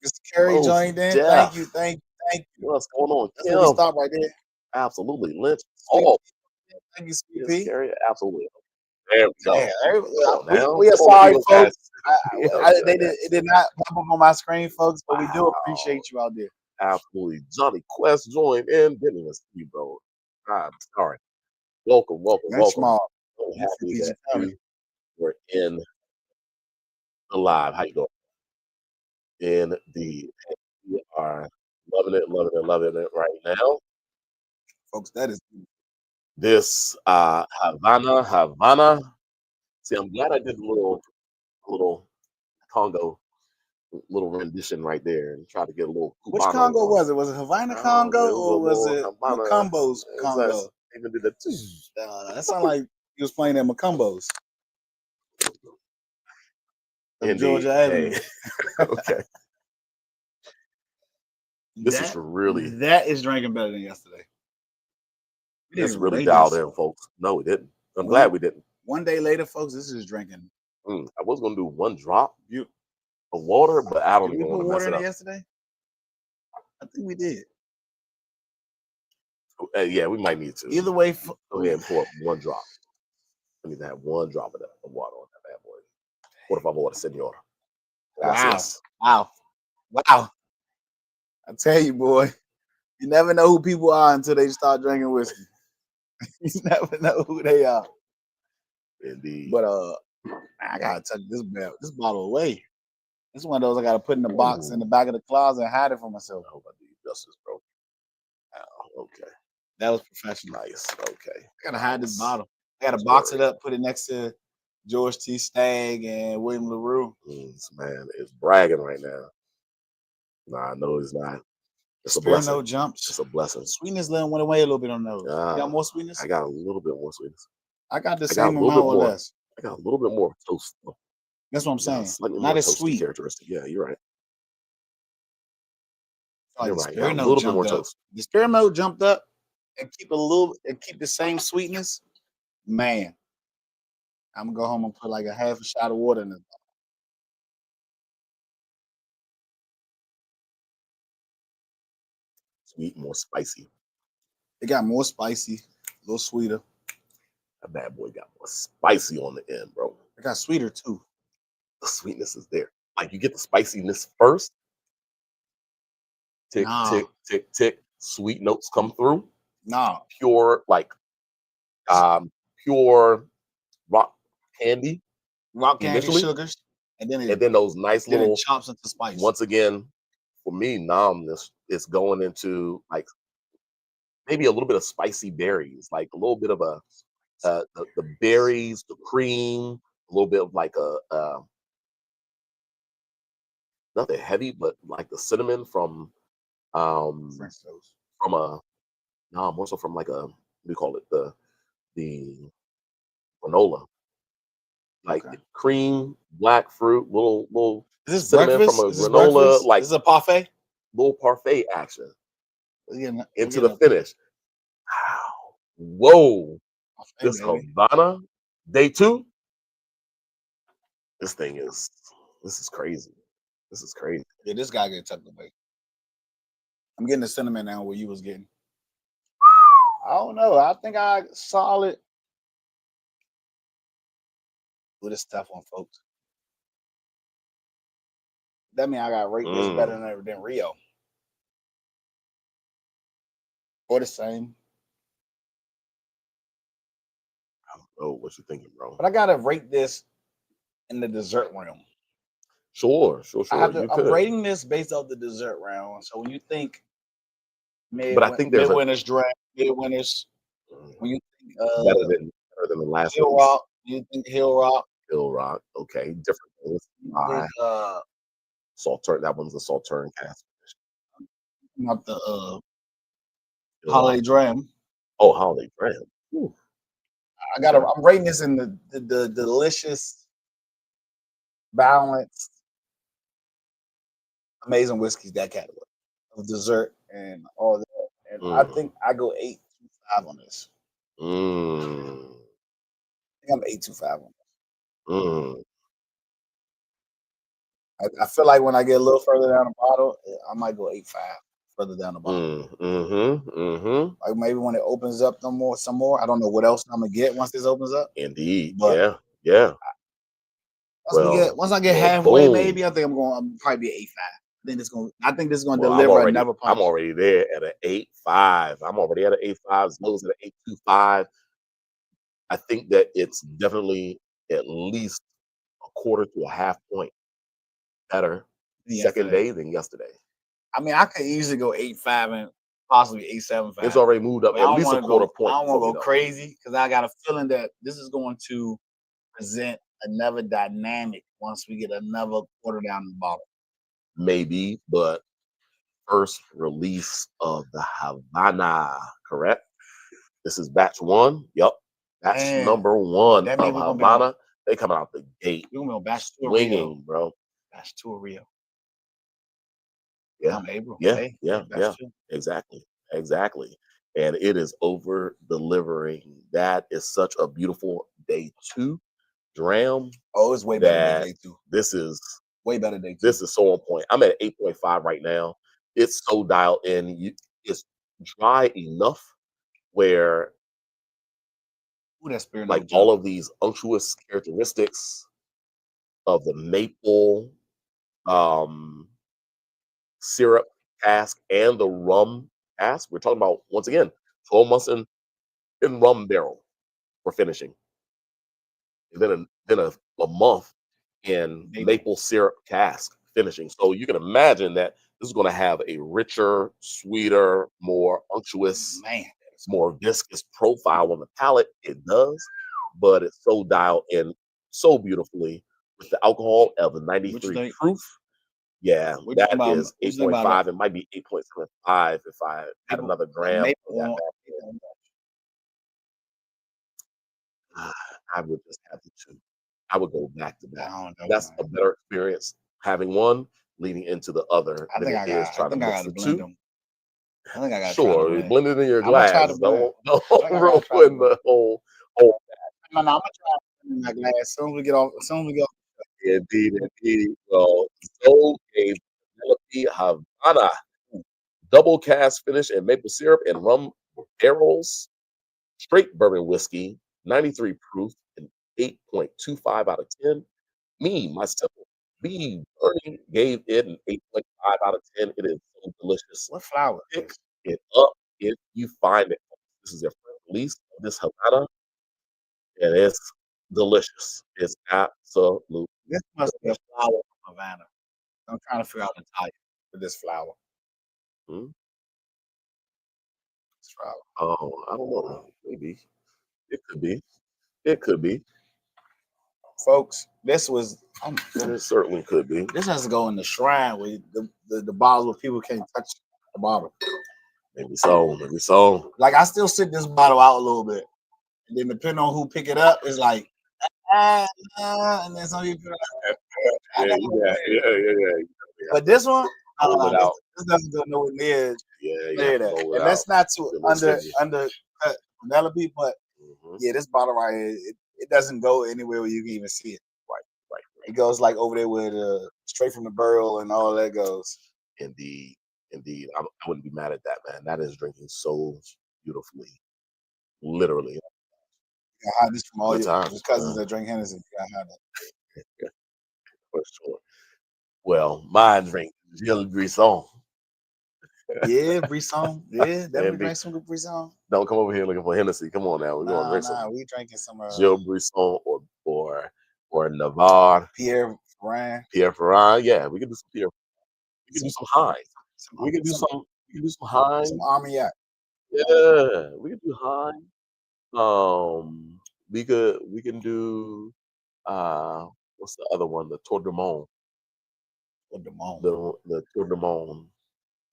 Mr. Curry joined in. Thank you. What's going on, Kim? That's where we stop right there. Absolutely, Lynch. Oh, thank you, Sweet Pea. Absolutely. There we go. We are sorry, folks. It did not pop up on my screen, folks, but we do appreciate you out there. Absolutely. Johnny Quest joined in. Didn't even see you, bro. I'm sorry. Welcome. So happy that you were in the live. How you doing? Indeed. We are loving it right now. Folks, that is this Havana. See, I'm glad I did a little Congo, little rendition right there, and try to get a little. Cubano. Which Congo was it? Was it Havana Congo or was it Macumbo's Congo? Even did that too. That sounded like he was playing at Macumbo's. Georgia Avenue. Okay. This is really. That is drinking better than yesterday. It's really dialed in, folks. No, we didn't. I'm glad we didn't. One day later, folks, this is drinking. I was gonna do one drop of water, but I don't even want to mess it up. Yesterday, I think we did. Yeah, we might need to. Either way, go ahead and pour up one drop. I need to have one drop of water on that bad boy. Por favor, senor. Wow. I tell you, boy, you never know who people are until they start drinking whiskey. You never know who they are. Indeed. But I gotta tuck this bottle away. This is one of those I gotta put in the box in the back of the closet and hide it from myself. I hope I do you justice, bro. Okay. That was professional. Nice. Okay. I gotta hide this bottle. I gotta box it up, put it next to George T. Stagg and William LaRue. This man is bragging right now. Nah, no, he's not. It's a blessing. No jumps. It's a blessing. Sweetness went away a little bit on those. You got more sweetness? I got a little bit more sweetness. I got the same amount or less. I got a little bit more toast. That's what I'm saying. Not as sweet. Characteristic. Yeah, you're right. You're right. A little bit more toast. The spearmint jumped up and keep the same sweetness. Man, I'm gonna go home and put like a half a shot of water in this. Sweet, more spicy. It got more spicy, a little sweeter. That bad boy got more spicy on the end, bro. It got sweeter too. The sweetness is there. Like you get the spiciness first. Tick, tick, tick, tick. Sweet notes come through. Pure, like pure rock candy. Sugars. And then those nice little chops into spice. Once again, for me, numbness is going into like maybe a little bit of spicy berries, like a little bit of the berries, the cream, a little bit of like nothing heavy, but like the cinnamon from more so from like we call it the granola, like cream, black fruit, little. Is this cinnamon breakfast? From a granola, like this is a parfait. Little parfait action into the finish. Wow, Whoa. Hey, This baby. Havana day 2. This is crazy. This is crazy. Yeah, this guy get tucked away. I'm getting the sentiment now where you was getting. I don't know. I think I solid with this stuff on, folks. That means I got to rate this better than Rio. Or the same. I don't know what you're thinking, bro. But I got to rate this in the dessert realm. Sure. I'm rating this based off the dessert round. So when you think but I think there's midwinter's draft, midwinter's, when you think better than the last Hill Rock, you think Hill Rock. Hill Rock, okay, different things. Saltern, that one's the Saltern cask. Not the Holiday Dram. Oh, Holiday Dram. Ooh. I'm rating this in the delicious, balanced, amazing whiskeys, that category of dessert and all that. And I think I go 8.25 on this. I think I'm 8.25 on this. I feel like when I get a little further down the bottle, I might go 8.5 further down the bottle. Like maybe when it opens up some more. I don't know what else I'm gonna get once this opens up. Indeed. But yeah. Once I get halfway, maybe I think I'm probably be 8.5. I think this is gonna deliver another punch. I'm already there at an 8.5. I'm already at an 8.5. Those at an 8.25. I think that it's definitely at least a quarter to a half point better second day than yesterday. I mean, I could easily go 8.5 and possibly 8.75. It's already moved up at least a quarter point. I don't want to go crazy because I got a feeling that this is going to present another dynamic once we get another quarter down the bottle. Maybe, but first release of the Havana, correct? This is batch 1. Yep. Batch number 1 of Havana. They coming out the gate. We're going to batch 2 of swinging, Rio. Bro. Batch 2 of Rio. Yeah. April. Yeah. Exactly. And it is over delivering. That is such a beautiful day 2 dram. Oh, it's way better than day 2. This is way better day 2. This is so on point. I'm at 8.5 right now. It's so dialed in. It's dry enough where like all of these unctuous characteristics of the maple syrup cask and the rum cask. We're talking about, once again, 12 months in rum barrel for finishing. And then a month in maple syrup cask finishing. So you can imagine that this is going to have a richer, sweeter, more unctuous, more viscous profile on the palate. It does, but it's so dialed in so beautifully with the alcohol of the 93 proof. Yeah, that is 8.5. It might be 8.75 if I had another gram. I would just have to choose. I would go back to back. That's a better experience having one leading into the other. I think I got to blend them. I think I got to sure blend it in your glass. Don't ruin the whole. No, I'm gonna try to blend in my glass. As soon as we get off. Indeed. Well, Zoe gave Penelope Havana double cask finish and maple syrup and rum barrels, straight bourbon whiskey, 93 proof, and 8.25 out of 10. Myself, Bernie gave it an 8.5 out of 10. It is so delicious. What flower? Pick it up if you find it. This is their first release of this Havana, and it's delicious. It's absolute. This must be a flower from Havana. I'm trying to figure out the type for this flower. This flower. Oh, I don't know. Maybe it could be. Folks, this was. It certainly could be. This has to go in the shrine with the bottles where people can't touch the bottle. Maybe so. Like I still sit this bottle out a little bit, and then depending on who pick it up, it's like, and then some people. Yeah. But this one, this doesn't go nowhere near that. And that's not to undercut the Penelope, but Mhm. yeah, this bottle right here, it doesn't go anywhere where you can even see it. Right, right, It goes like over there where straight from the barrel and all that goes. indeed, indeed. I wouldn't be mad at that, man. That is drinking so beautifully, literally. You gotta hide this from all Good your times, cousins that drink Hennessy. You gotta hide that. yeah, for sure. Well, mine drink Gilles Brisson. Yeah, Brisson. Yeah, definitely Indeed. drink some good Brisson. Don't come over here looking for Hennessy. Come on now, we're gonna Nah, drink nah, some we drinking some Gilles Brisson or Navarre, Pierre Ferrand, Pierre Ferrand. Yeah, we can do some Pierre. We can do some some Heinz. some We can do some some. We can do some Heinz. some Armagnac. Yeah, we can do Heinz. We can do what's the other one? The Tour de Monde. With the Mon. The Tour de Monde.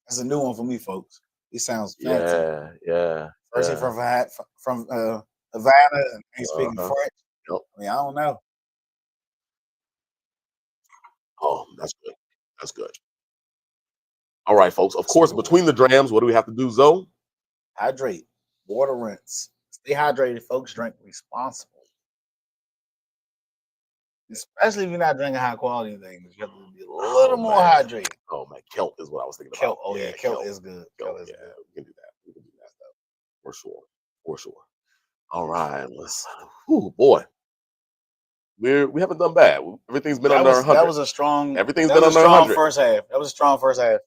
That's a new one for me, folks. It sounds fancy. Yeah, yeah, First, he yeah. from Havana, and he's speaking Uh-huh. French. Yep. I mean, I don't know. Oh, that's good. That's good. All right, folks. Of That's a course, good one. between the drams, what do we have to do, Zoe? Hydrate, water rinse. Stay hydrated, folks. Drink responsibly. Especially if you're not drinking high quality things. You have to be a little Oh more man. hydrated. Oh man, kelp is what I was thinking about. Kelp. Oh yeah, kelp is good. Kelp. Kelp is Yeah, good. we can do that. We can do that stuff for sure. For sure. All right, let's. Oh boy, we haven't done bad. Everything's been under That 100. was a strong Everything's that been was a under strong 100. first half. That was a strong first half.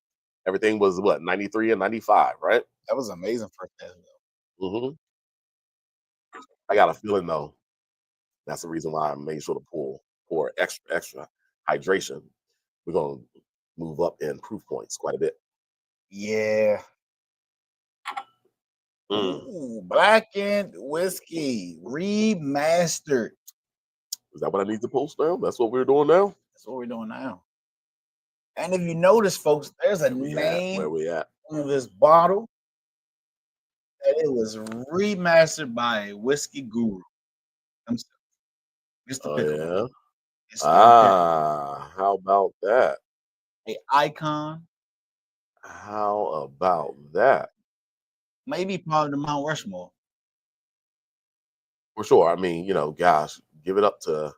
Everything was what 93 and 95, right? That was amazing first half. Hmm. I got a feeling though. That's the reason why I made sure to pour extra hydration. We're gonna move up in proof points quite a bit. Yeah. Mm. Ooh, blackened whiskey remastered. Is that what I need to post now? That's what we're doing now. That's what we're doing now. And if you notice, folks, there's a Where we at? name Where we at? on this bottle that it was remastered by a whiskey guru himself, Mr. Oh Pickle. yeah. Mr. Pickle. How about that? A icon, How about that? maybe part of the Mount Rushmore. For sure. I mean, gosh, give it up For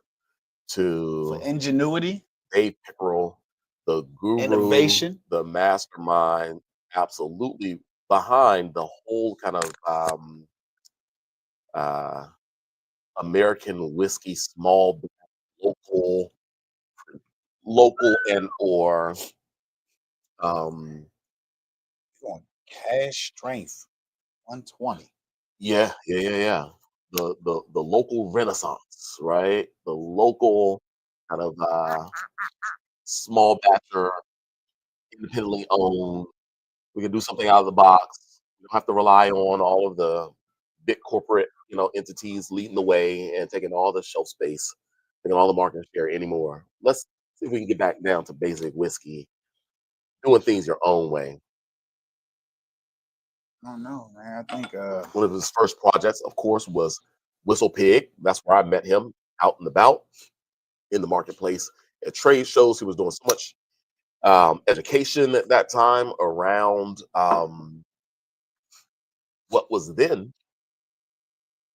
to ingenuity, Dave Pickerel, the guru, innovation. the mastermind, absolutely behind the whole kind of uh, American whiskey, small, local, local, and or um, On Cask Strength 120. yeah. The local renaissance, right? The local kind of small batcher, independently owned. We can do something out of the box. We don't have to rely on all of the big corporate, entities leading the way and taking all the shelf space, taking all the market share anymore. Let's see if we can get back down to basic whiskey, doing things your own way. I don't know, man. I think One of his first projects, of course, was Whistle Pig. That's where I met him out and about in the marketplace at trade shows. He was doing so much education at that time around what was then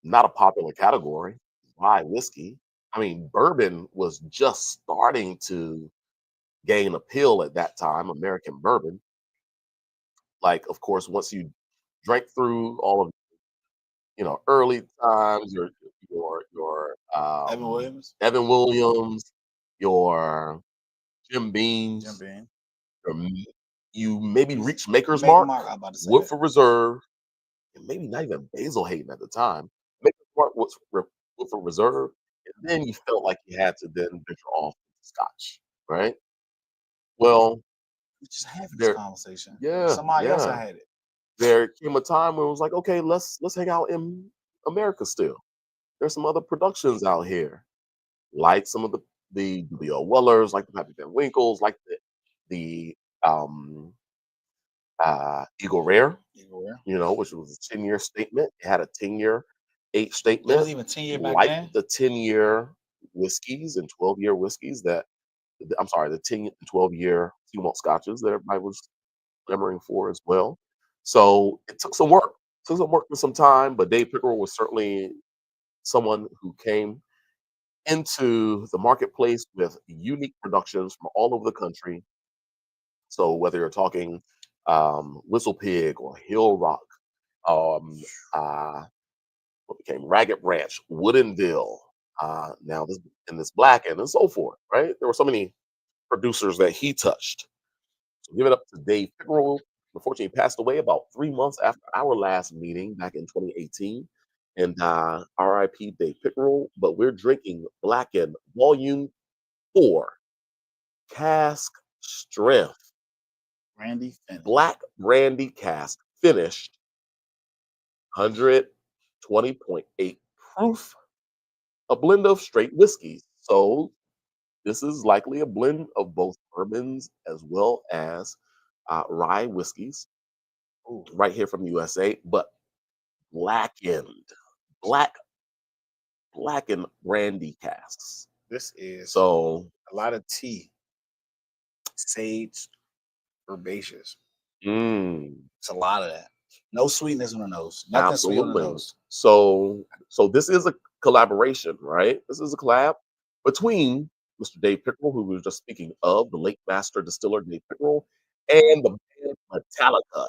not a popular category, rye whiskey. I mean, bourbon was just starting to gain appeal at that time, American bourbon. Like, of course, once you drank through all of early times, your Evan Williams, Evan Williams, your Jim Jim Beams, Beam. your, you maybe reached Maker's Make Mark, Mark, I'm about to say that. Woodford Reserve, and maybe not even Basil Hayden at the time. Maker's Mark was Woodford Reserve, and then you felt like you had to then venture off into Scotch, right? Well, We just having this there, conversation. yeah, Somebody else I yeah. had it. There came a time where it was like, okay, let's hang out in America still. There's some other productions out here, like some of the Leo Wellers, like the Pappy Van Winkles, like the um Eagle Rare, You were. which was a 10-year statement. It had a 10-year age It was statement, even 10 years back like then. the 10-year whiskeys and 12-year whiskeys I'm sorry, the 10 and 12-year single malt scotches that everybody was clamoring for as well. So it took some work. took some work for some time, but Dave Pickerel was certainly someone who came into the marketplace with unique productions from all over the country. So whether you're talking Whistle Pig or Hill Rock, um, uh, what became Ragged Branch, Woodinville, now this and this Blackened, and so forth. Right? There were so many producers that he touched. So give it up to Dave Pickerel. Unfortunately, he passed away about 3 months after our last meeting back in 2018. And RIP Dave Pickerel. But we're drinking Blackened Volume 4, Cask Strength, Brandy finish. Black Brandy Cask, finished 120.8 proof, a blend of straight whiskeys. So this is likely a blend of both bourbons as well as rye whiskeys, Ooh, right here from the USA, but blackened, black blackened brandy casks. this is So, a lot of tea, sage, herbaceous. mm, It's a lot of that. No sweetness on the nose. Nothing sweet on the absolutely. nose. So this is a collaboration, right? This is a collab between Mr. Dave Pickerel, who we were just speaking of, the late master distiller Dave Pickerel, and the band Metallica.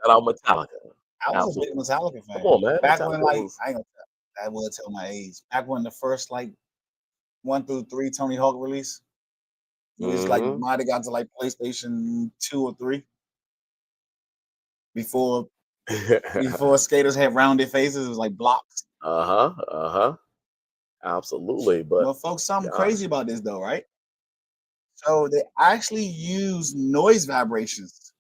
Shout out Metallica. I was a big Absolutely. Metallica Come fan. on, man. Back when Metallica like was. I ain't gonna tell, I will tell my age. Back when the first like 1 through 3 Tony Hawk release, it was like Hmm. might have got to like PlayStation 2 or 3 before before skaters had rounded faces. It was like blocks. Uh-huh. Uh-huh. Absolutely. But But folks, something gosh. crazy about this though, right? So they actually use noise vibrations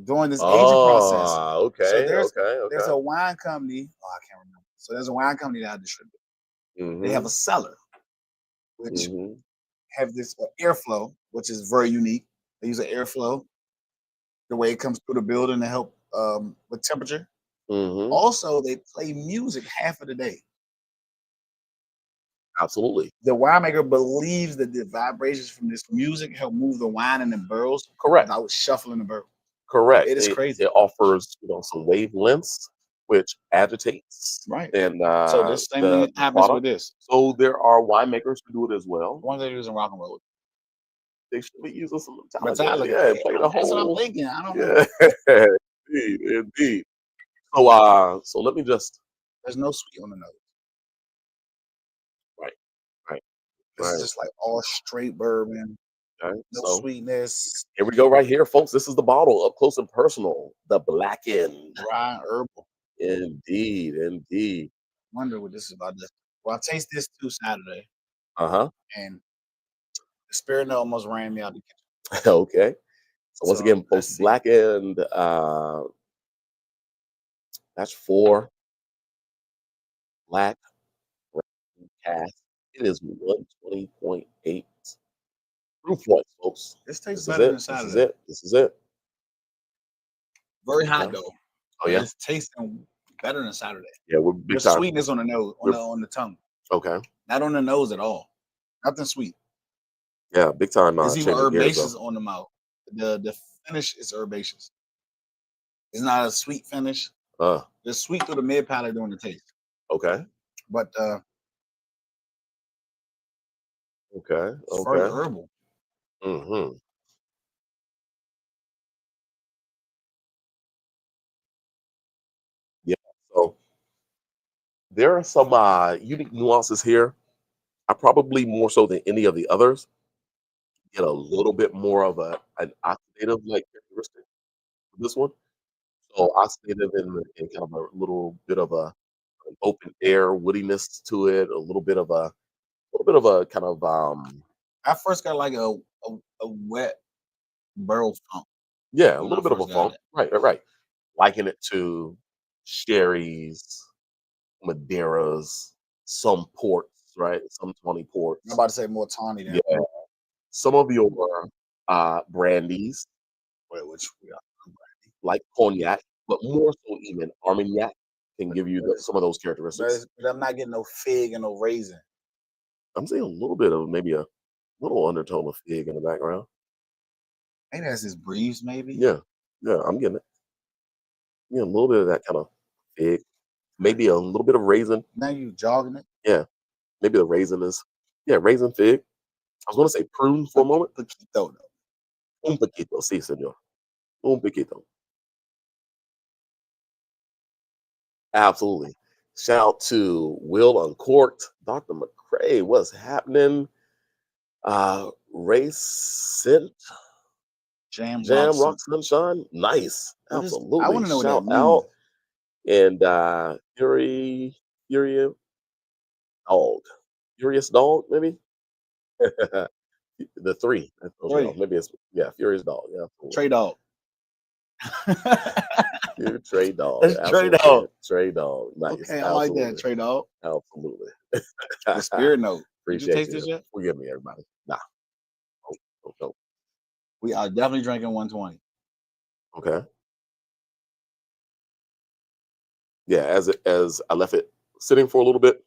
during this aging process. Oh, So okay, okay, there's okay. a wine company. Oh, I can't remember. So there's a wine company that I distribute. They have Mm-hmm. a cellar which Mm-hmm. have this airflow, which is very unique. They use an airflow the way it comes through the building to help with temperature. Mm-hmm. Also, they play music half of the day. Absolutely. The winemaker believes that the vibrations from this music help move the wine in the barrels Correct. without shuffling the barrel. Correct. It is It crazy, offers, some wavelengths which agitates right? and So this same the thing happens with product. this. So there are winemakers who do it as well. The ones they're using rock and roll, They should be using some Metallica. Metallica. Yeah, play the That's what I'm whole. thinking. I don't know. Yeah, indeed, indeed. So let me just. There's no sweet on the nose. Right, right, This is right. just like all straight bourbon, Okay. no So sweetness, here we go, right here, folks. This is the bottle, up close and personal, the Blackened. dry herbal. Indeed, indeed. Wonder what this is about. This. Well, I taste this too Saturday, Uh huh. and the spirit note almost ran me out the kitchen. Okay. So once So again, let's folks, see. Blackened. That's 4 black cast. It is 120.8 proof points, folks. This tastes This is better it. than This is Saturday. it. This is it. Very Okay. hot though, Oh but yeah. it's tasting better than Saturday. Yeah, we're big There's time. sweetness on the nose, We're on the tongue, okay. not on the nose at all. Nothing sweet. Yeah, big time. It's even Changing gears though. herbaceous on the mouth. The finish is herbaceous. It's not a sweet finish. Uh. It's sweet through the mid palate during the taste, Okay. but Okay. it's very Okay. herbal. Mm-hmm. Yeah. So there are some unique nuances here. I probably more so than any of the others get a little bit more of an oxidative like characteristic with this one. So oxidative in kind of a little bit of an open air woodiness to it, a little bit of a kind of I first got like a wet barrel funk yeah, a when I little bit of a first got funk. it. Right, right, right. Liken it to sherries, Madeiras, some ports, right? Some Tawny I'm ports. about to say more tawny than Yeah. Some of your brandies, which we got. like cognac, but more so even Armagnac can give you But, some of those characteristics. but I'm not getting no fig and no raisin. I'm seeing a little bit of maybe a little undertone of fig in the background. Maybe that's his breeze, maybe. Yeah, yeah, I'm getting it. Yeah, a little bit of that kind of fig, maybe a little bit of raisin. Now you jogging it. Yeah, maybe the raisin is, yeah, raisin fig. I was going to say prune for a moment. Poquito, though. Un poquito, sí, señor. Un poquito. Absolutely. Shout out to Will Uncorked, Dr. McCrae, what's happening? Ray Sint, Jam Jam Roxon. Rock Sunshine, nice. What is? I Absolutely. want to know what that Shout means. out. And Fury Dog. Furious Dog, maybe? The three. That throws me off. Three. Maybe it's, yeah, Furious Dog. Yeah, absolutely. Trey Dog. Trey Dog. That's Trey Absolutely. Dog. Trey Dog. Nice. Okay, I Absolutely. like that, Trey Dog. Absolutely. The spirit note. Did you Appreciate taste this yet? Forgive me, everybody. Nah. No. We are definitely drinking 120. Okay. Yeah, as I left it sitting for a little bit,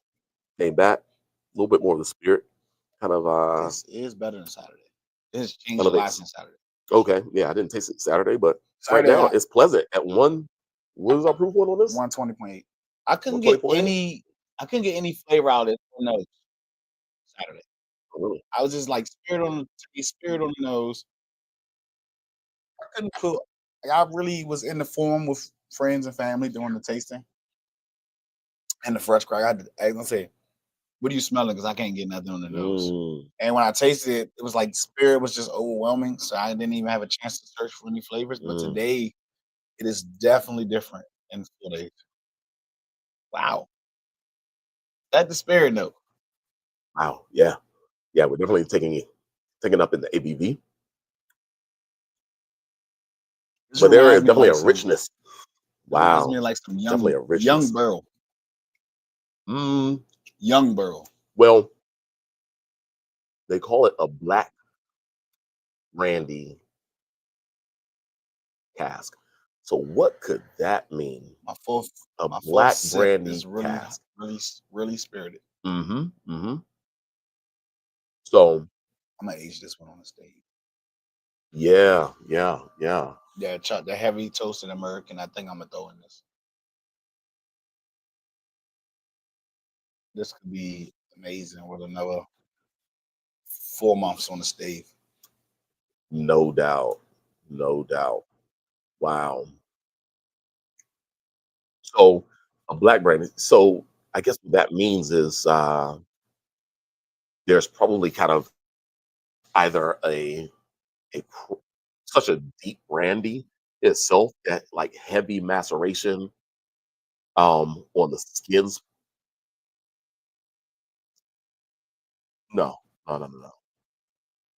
came back, a little bit more of the spirit. Kind of This is better than Saturday. This changed a elevates. lot since Saturday. Okay. Yeah, I didn't taste it Saturday, but Saturday, right now it's pleasant at one. What is our proof one on this? 120.8. I couldn't get 120.8? any flavor out of it on the nose Saturday. Oh, really? I was just like spirit on the nose. I couldn't put. I really was in the forum with friends and family doing the tasting and the fresh crack. I had to ask them, say, "What are you smelling?" Because I can't get nothing on the nose. And when I tasted it, it was like spirit was just overwhelming. So I didn't even have a chance to search for any flavors. But today, it is definitely different in 4 days. Wow, that's the spirit note. Wow. Yeah. Yeah, we're definitely taking up in the ABV. This But there is reminds me of definitely like a richness. reminds Wow. me of like some Definitely a richness. young barrel. Young barrel. Well, they call it a black brandy cask. So what could that mean? My fourth Black sip brandy is really, cask. really spirited. So I'm gonna age this one on the stage. yeah. Yeah, the heavy toasted American. I think I'm gonna throw in this. This could be amazing with another 4 months on the stage. No doubt. No doubt. Wow. So a black brandy. So I guess what that means is there's probably kind of either such a deep brandy itself, that like heavy maceration on the skins. No, no.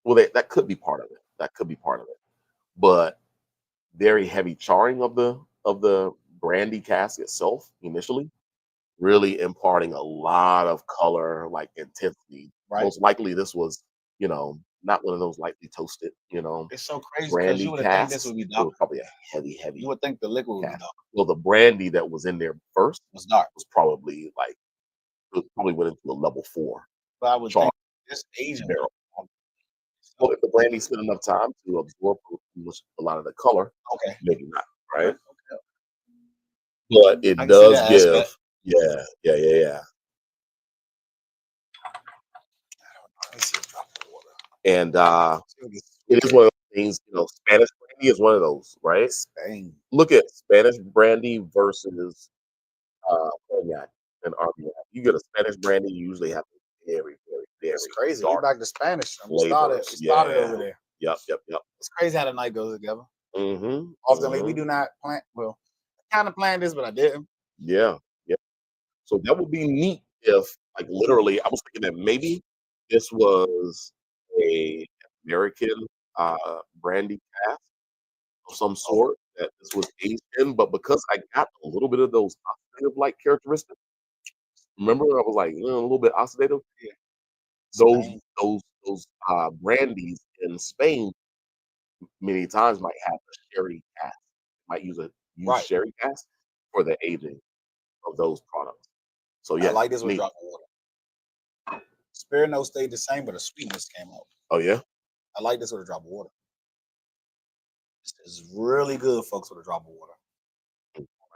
Well, that could be part of it. That could be part of it. But very heavy charring of the brandy cask itself initially, really imparting a lot of color, like intensity. Right. Most likely, this was, not one of those lightly toasted, It's so crazy because brandy you would think casks. this would be It dark. was probably a heavy You would think the liquid would be cask. dark. Well, the brandy that was in there first was dark. was probably like, it probably went into a level 4 But I would char think this Asian barrel. Well, if the brandy spent enough time to absorb a lot of the color, Okay. maybe not, right? Okay. But it I can see does that give, aspect. yeah. Let me see a drop of water. And it is one of those things, Spanish brandy is one of those, right? Spain. Look at Spanish brandy versus cognac and RBI. You get a Spanish brandy, you usually have a very It's crazy. dark We back to Spanish. We flavor. started over there. Yep. It's crazy how the night goes together. Mm-hmm. Often, like, we do not plant. Well, I kind of planned this, but I didn't. Yeah. So that would be neat if, like, literally, I was thinking that maybe this was a American brandy cask of some sort that this was aged in, but because I got a little bit of those oxidative like characteristics, remember I was like a little bit oxidative. Yeah. Those brandies in Spain many times might have a sherry cask, might use Right. sherry cask for the aging of those products. So I yeah, like this with a neat. drop of water. Spirit note stayed the same, but the sweetness came out. Oh yeah. I like this with a drop of water. This is really good, folks, with a drop of water.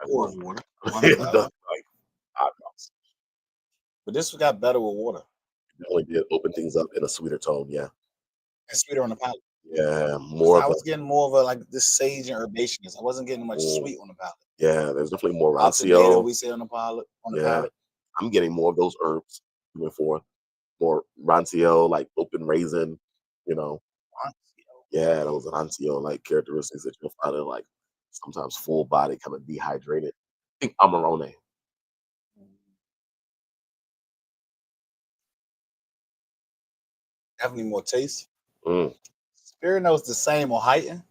Pour of water. It does, like 5 drops. But this got better with water Definitely did open things up in a sweeter tone. Yeah, and sweeter on the palate. yeah, 'Cause more I of was a getting more of a like this sage and herbaceousness. I wasn't getting much mm, sweet on the palate. yeah. There's definitely more Tomato, rancio. we say on the palate. On the Yeah, palate. I'm getting more of those herbs moving forward. More rancio, like open raisin. You know, yeah, those rancio like characteristics that you'll find in like sometimes full body, kind of dehydrated. I think Amarone. Definitely more taste. Mm, Spirit notes the same or heightened,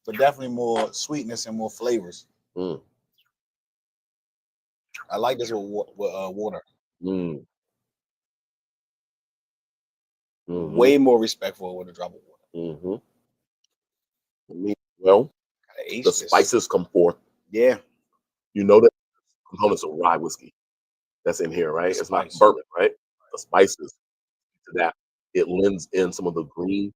but definitely more sweetness and more flavors. mm, I like this with water. mm, mm-hmm, Way more respectful with a drop of water. mm-hmm. I mean, well, Gotta the age this. spices come forth. Yeah, You know the components of rye whiskey that's in here, right? the It's not spice. bourbon, right? The spices to that. It lends in some of the green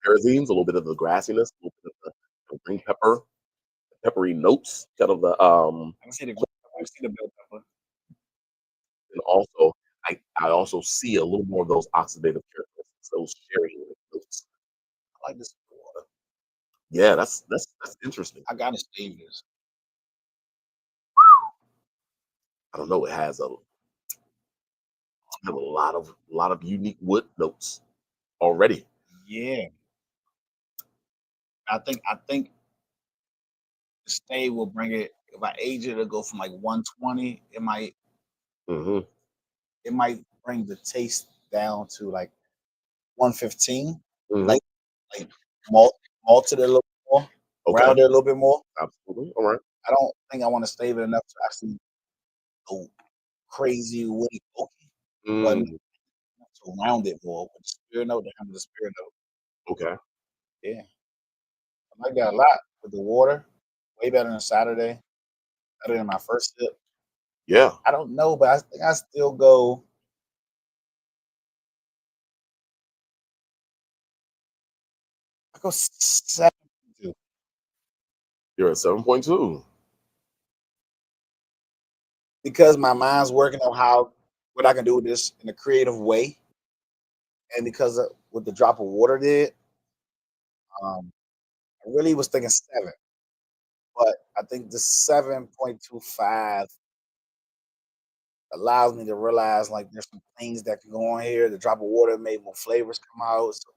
arizines, a little bit of the grassiness, a little bit of the green pepper, peppery notes, kind of the I can see the I see the bell pepper. and also I also see a little more of those oxidative characteristics, those sherry notes. I like this water. Yeah, that's interesting. I gotta save this. I don't know. It has a lot of unique wood notes already. Yeah, I think the stay will bring it. If I age it, it'll go from like 120. Hmm. It might bring the taste down to like 115. Hmm. Like like malt malted a little more, Okay, ground it a little bit more. absolutely. All right. I don't think I want to save it enough to actually go crazy woody oaky, but enough Mm, to round it more with the spirit note, to have the spirit note. okay. Yeah, I like that a lot with the water. Way better than Saturday. Better than my first sip. Yeah. I don't know, but I think I still go. I go 7.2 You're at 7.2. because my mind's working on how what I can do with this in a creative way, and because of what the drop of water did, I really was thinking 7, but I think the 7.25 allows me to realize like there's some things that can go on here. The drop of water made more flavors come out. So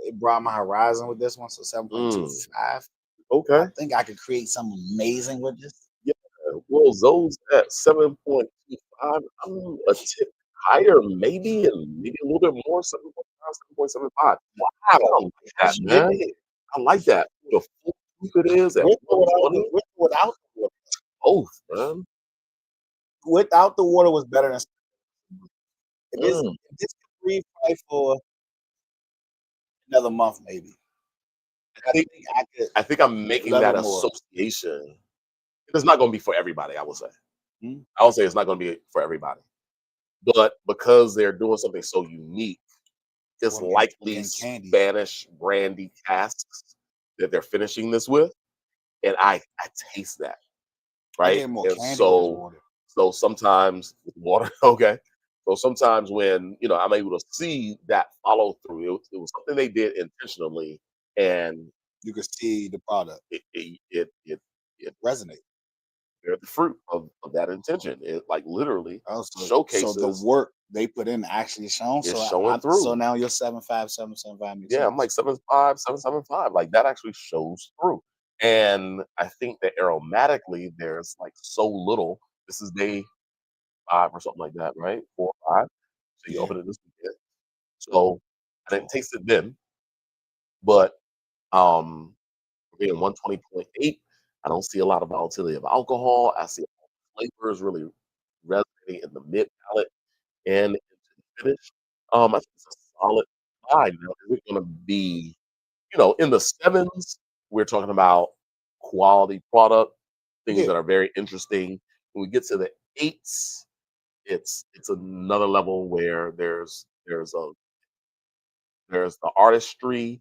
it brought my horizon with this one. So Mm, 7.25. I okay. think I could create something amazing with this. Yeah. Well, Zoe's at 7.25. I'm a tip higher, maybe, and maybe a little bit more, 7.5, 7.75. I Wow. don't like that, That's big. man. I like that. The full proof it is at With 120. or without the water. Both, man. Without the water was better than Mm. if this could breathe probably for another month maybe. I I think think I could I think I'm making love that it more. association. It's not going to be for everybody. I would say. Mhm. I would say it's not going to be for everybody. But because they're doing something so unique, it's We're likely getting candy. Spanish brandy casks that they're finishing this with, and I taste that, I right? get more And candy with this water. so sometimes with water, okay. So sometimes when I'm able to see that follow through, it was something they did intentionally, and You can see the product it resonate. bear the fruit of that intention. It like literally So the showcases work they put in actually shown. is So showing so through. now your 7.5, 7.75 makes Yeah, I'm sense. like 7.5, 7.75. Like that actually shows through. And I think that aromatically, there's like so little. This is day 5 or something like that, right? 4 or 5. So you Yeah. open it this weekend. So I didn't taste it then, but um being 120.8, I don't see a lot of volatility of alcohol. I see flavors really resonating in the mid palate and into the finish. I think it's a solid 5 now. Is it gonna be in the sevens, we're talking about quality product, things Yeah. that are very interesting. When we get to the eights, it's another level where there's the artistry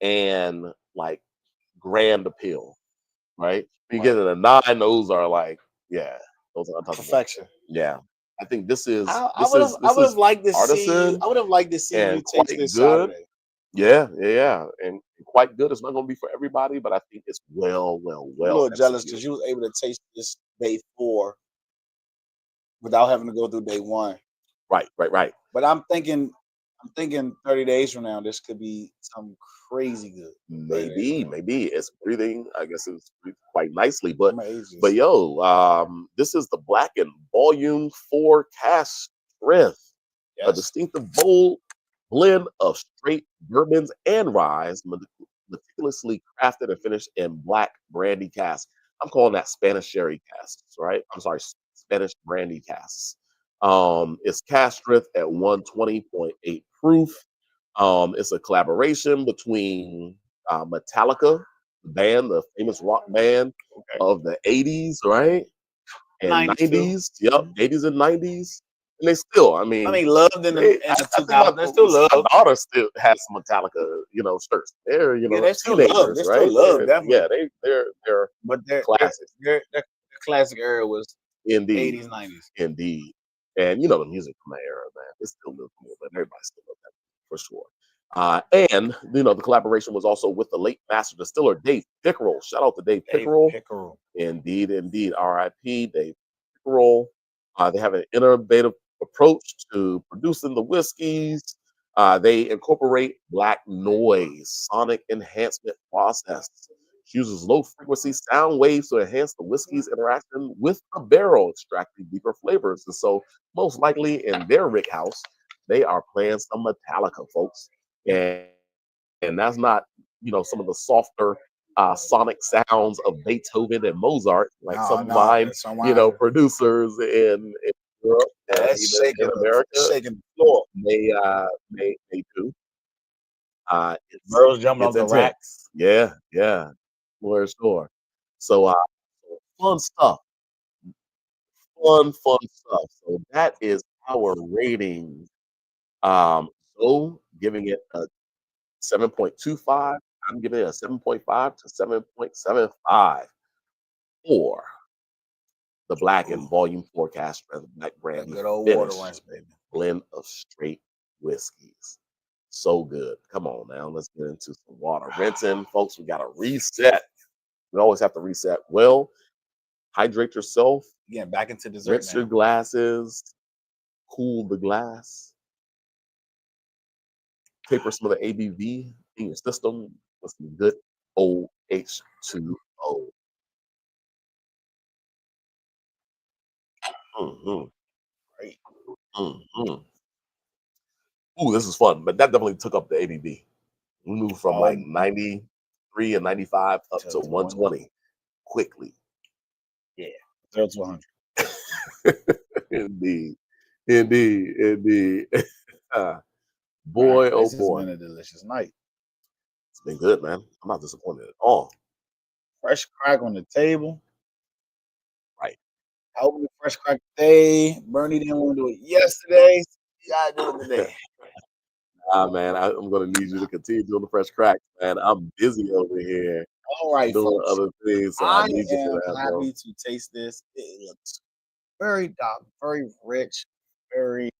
and like grand appeal, right? You Right. get it a 9, those are like, yeah, those are untouchable. Perfection. Yeah, I think this is I would have liked to see you. artisan I would have liked to see you and taste quite this good. Saturday. Yeah, and quite good. It's not going to be for everybody, but I think it's I'm a well little jealous executed. because you was able to taste this day 4 without having to go through day 1. Right. But I'm thinking 30 days from now, this could be some crazy good. Maybe it's breathing. I guess it's breathing quite nicely, but I'm gonna age this. but yo, this is the Blackened Volume 4 Cask Strength, a Yes. distinctive bold blend of straight bourbons and ryes, meticulously crafted and finished in black brandy casks. I'm calling that Spanish sherry casks, right? I'm sorry, Spanish brandy casks. It's cask strength at 120.8 proof. It's a collaboration between Metallica, the band, the famous rock band Okay. of the 80s, right? And 90s too. 90s. Yep, 80s and 90s. And they still, I mean, loved in the I think 2000s. They still my love. daughter still has some Metallica, shirts. They're, Yeah, they still teenagers, love. They right? still love, definitely. Yeah, they're But their classics. their classic era was Indeed. 80s, 90s. Indeed. And the music from that era, man, it still lives cool, but everybody still loves that for sure. And the collaboration was also with the late master distiller Dave Pickerel. Shout out to Dave Pickerel. Indeed. R.I.P. Dave Pickerel. They have an innovative approach to producing the whiskeys. They incorporate black noise, sonic enhancement process. It uses low frequency sound waves to enhance the whiskey's interaction with the barrel, extracting deeper flavors. And so, most likely in their rick house, they are playing some Metallica, folks. And that's not, some of the softer sonic sounds of Beethoven and Mozart, like some fine, producers in Europe and even in America shaking the floor. may do. Girls jumping off the rack. Yeah, for sure. So fun stuff. Fun stuff. So that is our rating. So giving it a 7.25. I'm giving it a 7.5 to 7.75 for the Blackened Volume 4 Cask Strength Black Brandy Good old finish water rinse, baby. blend of straight whiskeys. So good. Come on now, let's get into some water rinsing, folks. We got to reset. We always have to reset. Well, hydrate yourself. Again, back into dessert. Rinse your glasses. Cool the glass. Taper some of the ABV in your system with some good old H2O. Mm-hmm. Great. Mm-hmm. Ooh, this is fun, but that definitely took up the ABV. We moved from like 93 and 95 up to 120 quickly. Yeah, 0 to 100. Indeed. Boy, man, oh this boy. Has been a delicious night. It's been good, man. I'm not disappointed at all. Fresh crack on the table. Right. Help me fresh crack today. Bernie didn't want to do it yesterday. You gotta do it today. Man, I'm gonna need you to continue doing the fresh cracks, man. I'm busy over here. All right, doing folks. other things. So I need you am for that, happy to taste this. It looks very dark, very rich, very.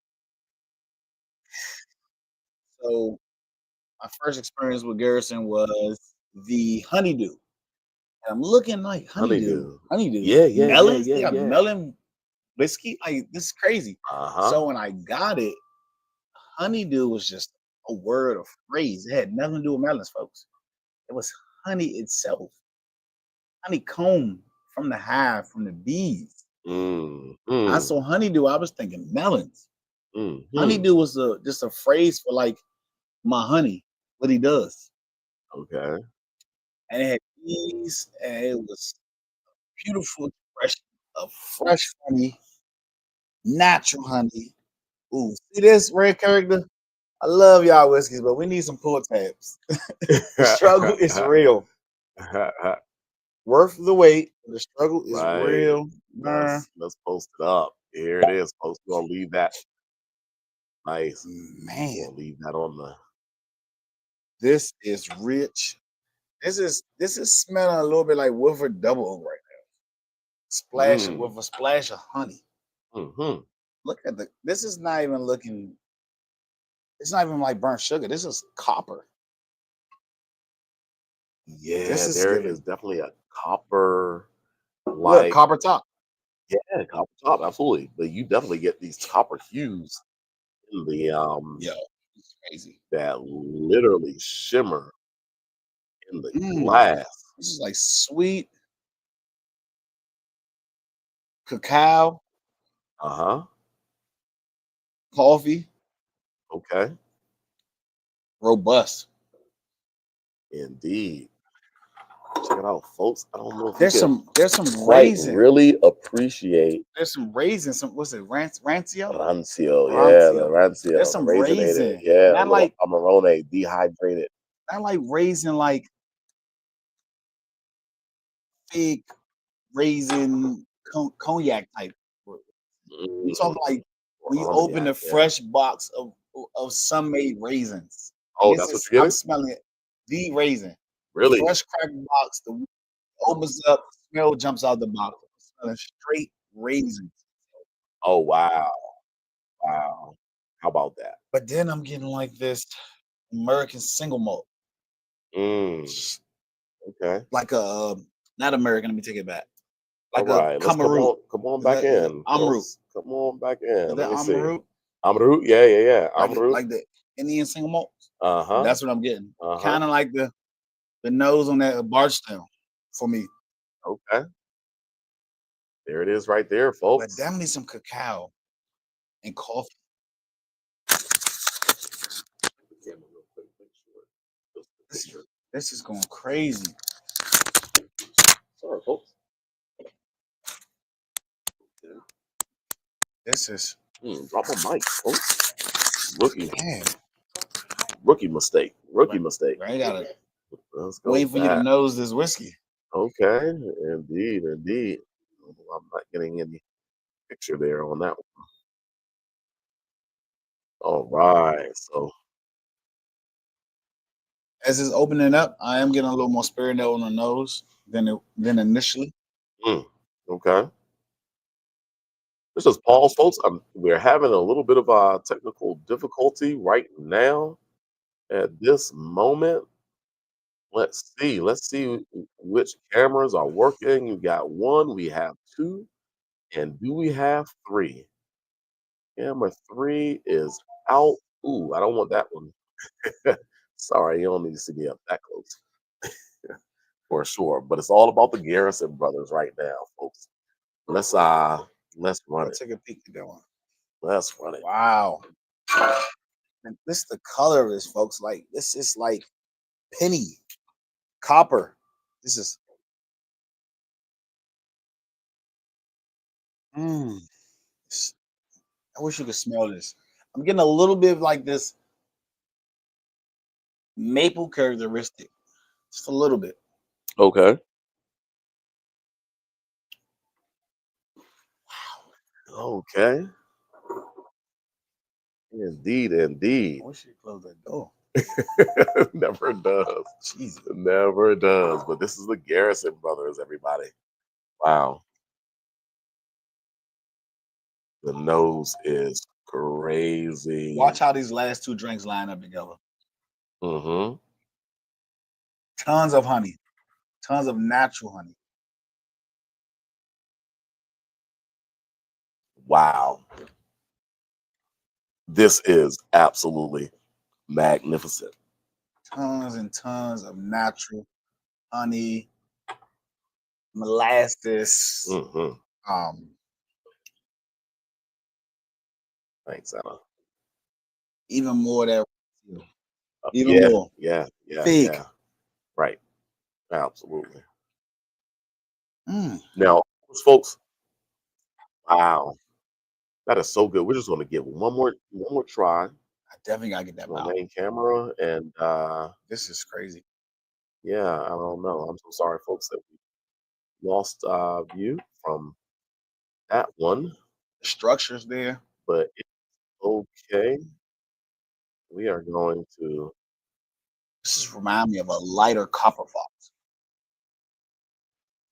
So my first experience with Garrison was the honeydew. And I'm looking like honeydew. Yeah. Melons? They got melon whiskey? Like, this is crazy. Uh-huh. So when I got it, honeydew was just a word or phrase. It had nothing to do with melons, folks. It was honey itself. Honeycomb from the hive, from the bees. I saw honeydew, I was thinking melons. Honeydew was just a phrase for like my honey, what he does. Okay. And it had bees, and it was a beautiful expression of fresh honey, natural honey. Ooh, see this red character? I love y'all whiskeys, but we need some pull tabs. The struggle is real. Worth the wait. The struggle is real. Let's post it up. Here it is, folks. We're gonna leave that. Nice. Man. We'll leave that on the. This is rich This is smelling a little bit like Woodford Double Oak right now. Splash with a splash of honey. Mm-hmm. Look at this is not even looking. It's not even like burnt sugar. This is copper. Yeah, This is there giving. is definitely a copper Look, like copper top. yeah, copper top, absolutely. But you definitely get these copper hues in the Yo, it's crazy. that literally shimmer in the Mm, glass. this is like sweet cacao, Uh-huh. coffee, Okay. robust. Indeed. Check it out, folks. I don't know if you can There's some quite raisin. really appreciate There's some raisin. Some what's it? Rancio? rancio. Yeah, the Rancio. There's rancio, the some raisinated. raisin. Yeah, a Not little like amarone dehydrated. not like raisin like fig raisin cognac type. I'm Mm, talking like when you open cognac, a yeah. fresh box of some made raisins. Oh, This that's what is you're I'm getting? smelling it. The raisin. The Really? fresh cracked box, the opens up, smell jumps out the box. I'm smelling straight raisins. Oh, wow. Wow. How about that? But then I'm getting like this American single malt. Mm, okay. Like a not American, let me take it back. All Like a right. Let's Kamaru. come on back Is it in, Amrut? folks. Come on back in. Is Let that me see. Amrut? Amrut, yeah, yeah, yeah. Amrut. Like the Indian single malt? Uh-huh. That's what I'm getting. Uh-huh. Kind of like the nose on that Barstow for me. Okay. There it is right there, But folks. definitely some cacao and coffee. This is going crazy. Sorry, folks. This is Drop a mic, folks. man. Rookie mistake. Rookie Right, mistake. right. I gotta Let's go wait for you to back. nose this whiskey. Okay. Indeed, indeed. I'm not getting any picture there on that one. All right. So, As it's opening up, I am getting a little more spirit note on the nose than initially. mm, okay. This is pause, folks. We're having a little bit of technical difficulty right now at this moment. Let's see. Let's see which cameras are working. You got one. We have two. And do we have three? Camera three is out. Ooh, I don't want that one. Sorry, you don't need to see me up that close for sure. But it's all about the Garrison brothers right now, folks. Let's let's run Let's it. take a peek at that one. Let's run it. Wow. And this is the color of this, folks. Like this is like penny copper. This is mm, I wish you could smell this. I'm getting a little bit of like this maple characteristic. Just a little bit. Okay. Okay. Indeed, indeed. I wish you close that door. Never does. Jesus. Never does. But this is the Garrison brothers, everybody. Wow. The nose is Watch crazy. how these last two drinks line up together. Mm-hmm. Tons of honey. Tons of natural honey. Wow. This is absolutely magnificent. Tons and tons of natural honey, molasses. Mm-hmm. Um, Thanks, Anna. even more that even Yeah, more. yeah, yeah, Fig. yeah. Right. Absolutely. Mm, Now, folks, wow. That is so good. We're just gonna give one more try I definitely gotta get that on bottle. main camera. And This is crazy. yeah, I don't know. I'm so sorry, folks, that we lost view from that one, The structure's there. but it's okay. We are going to This just remind me of a lighter copper fox.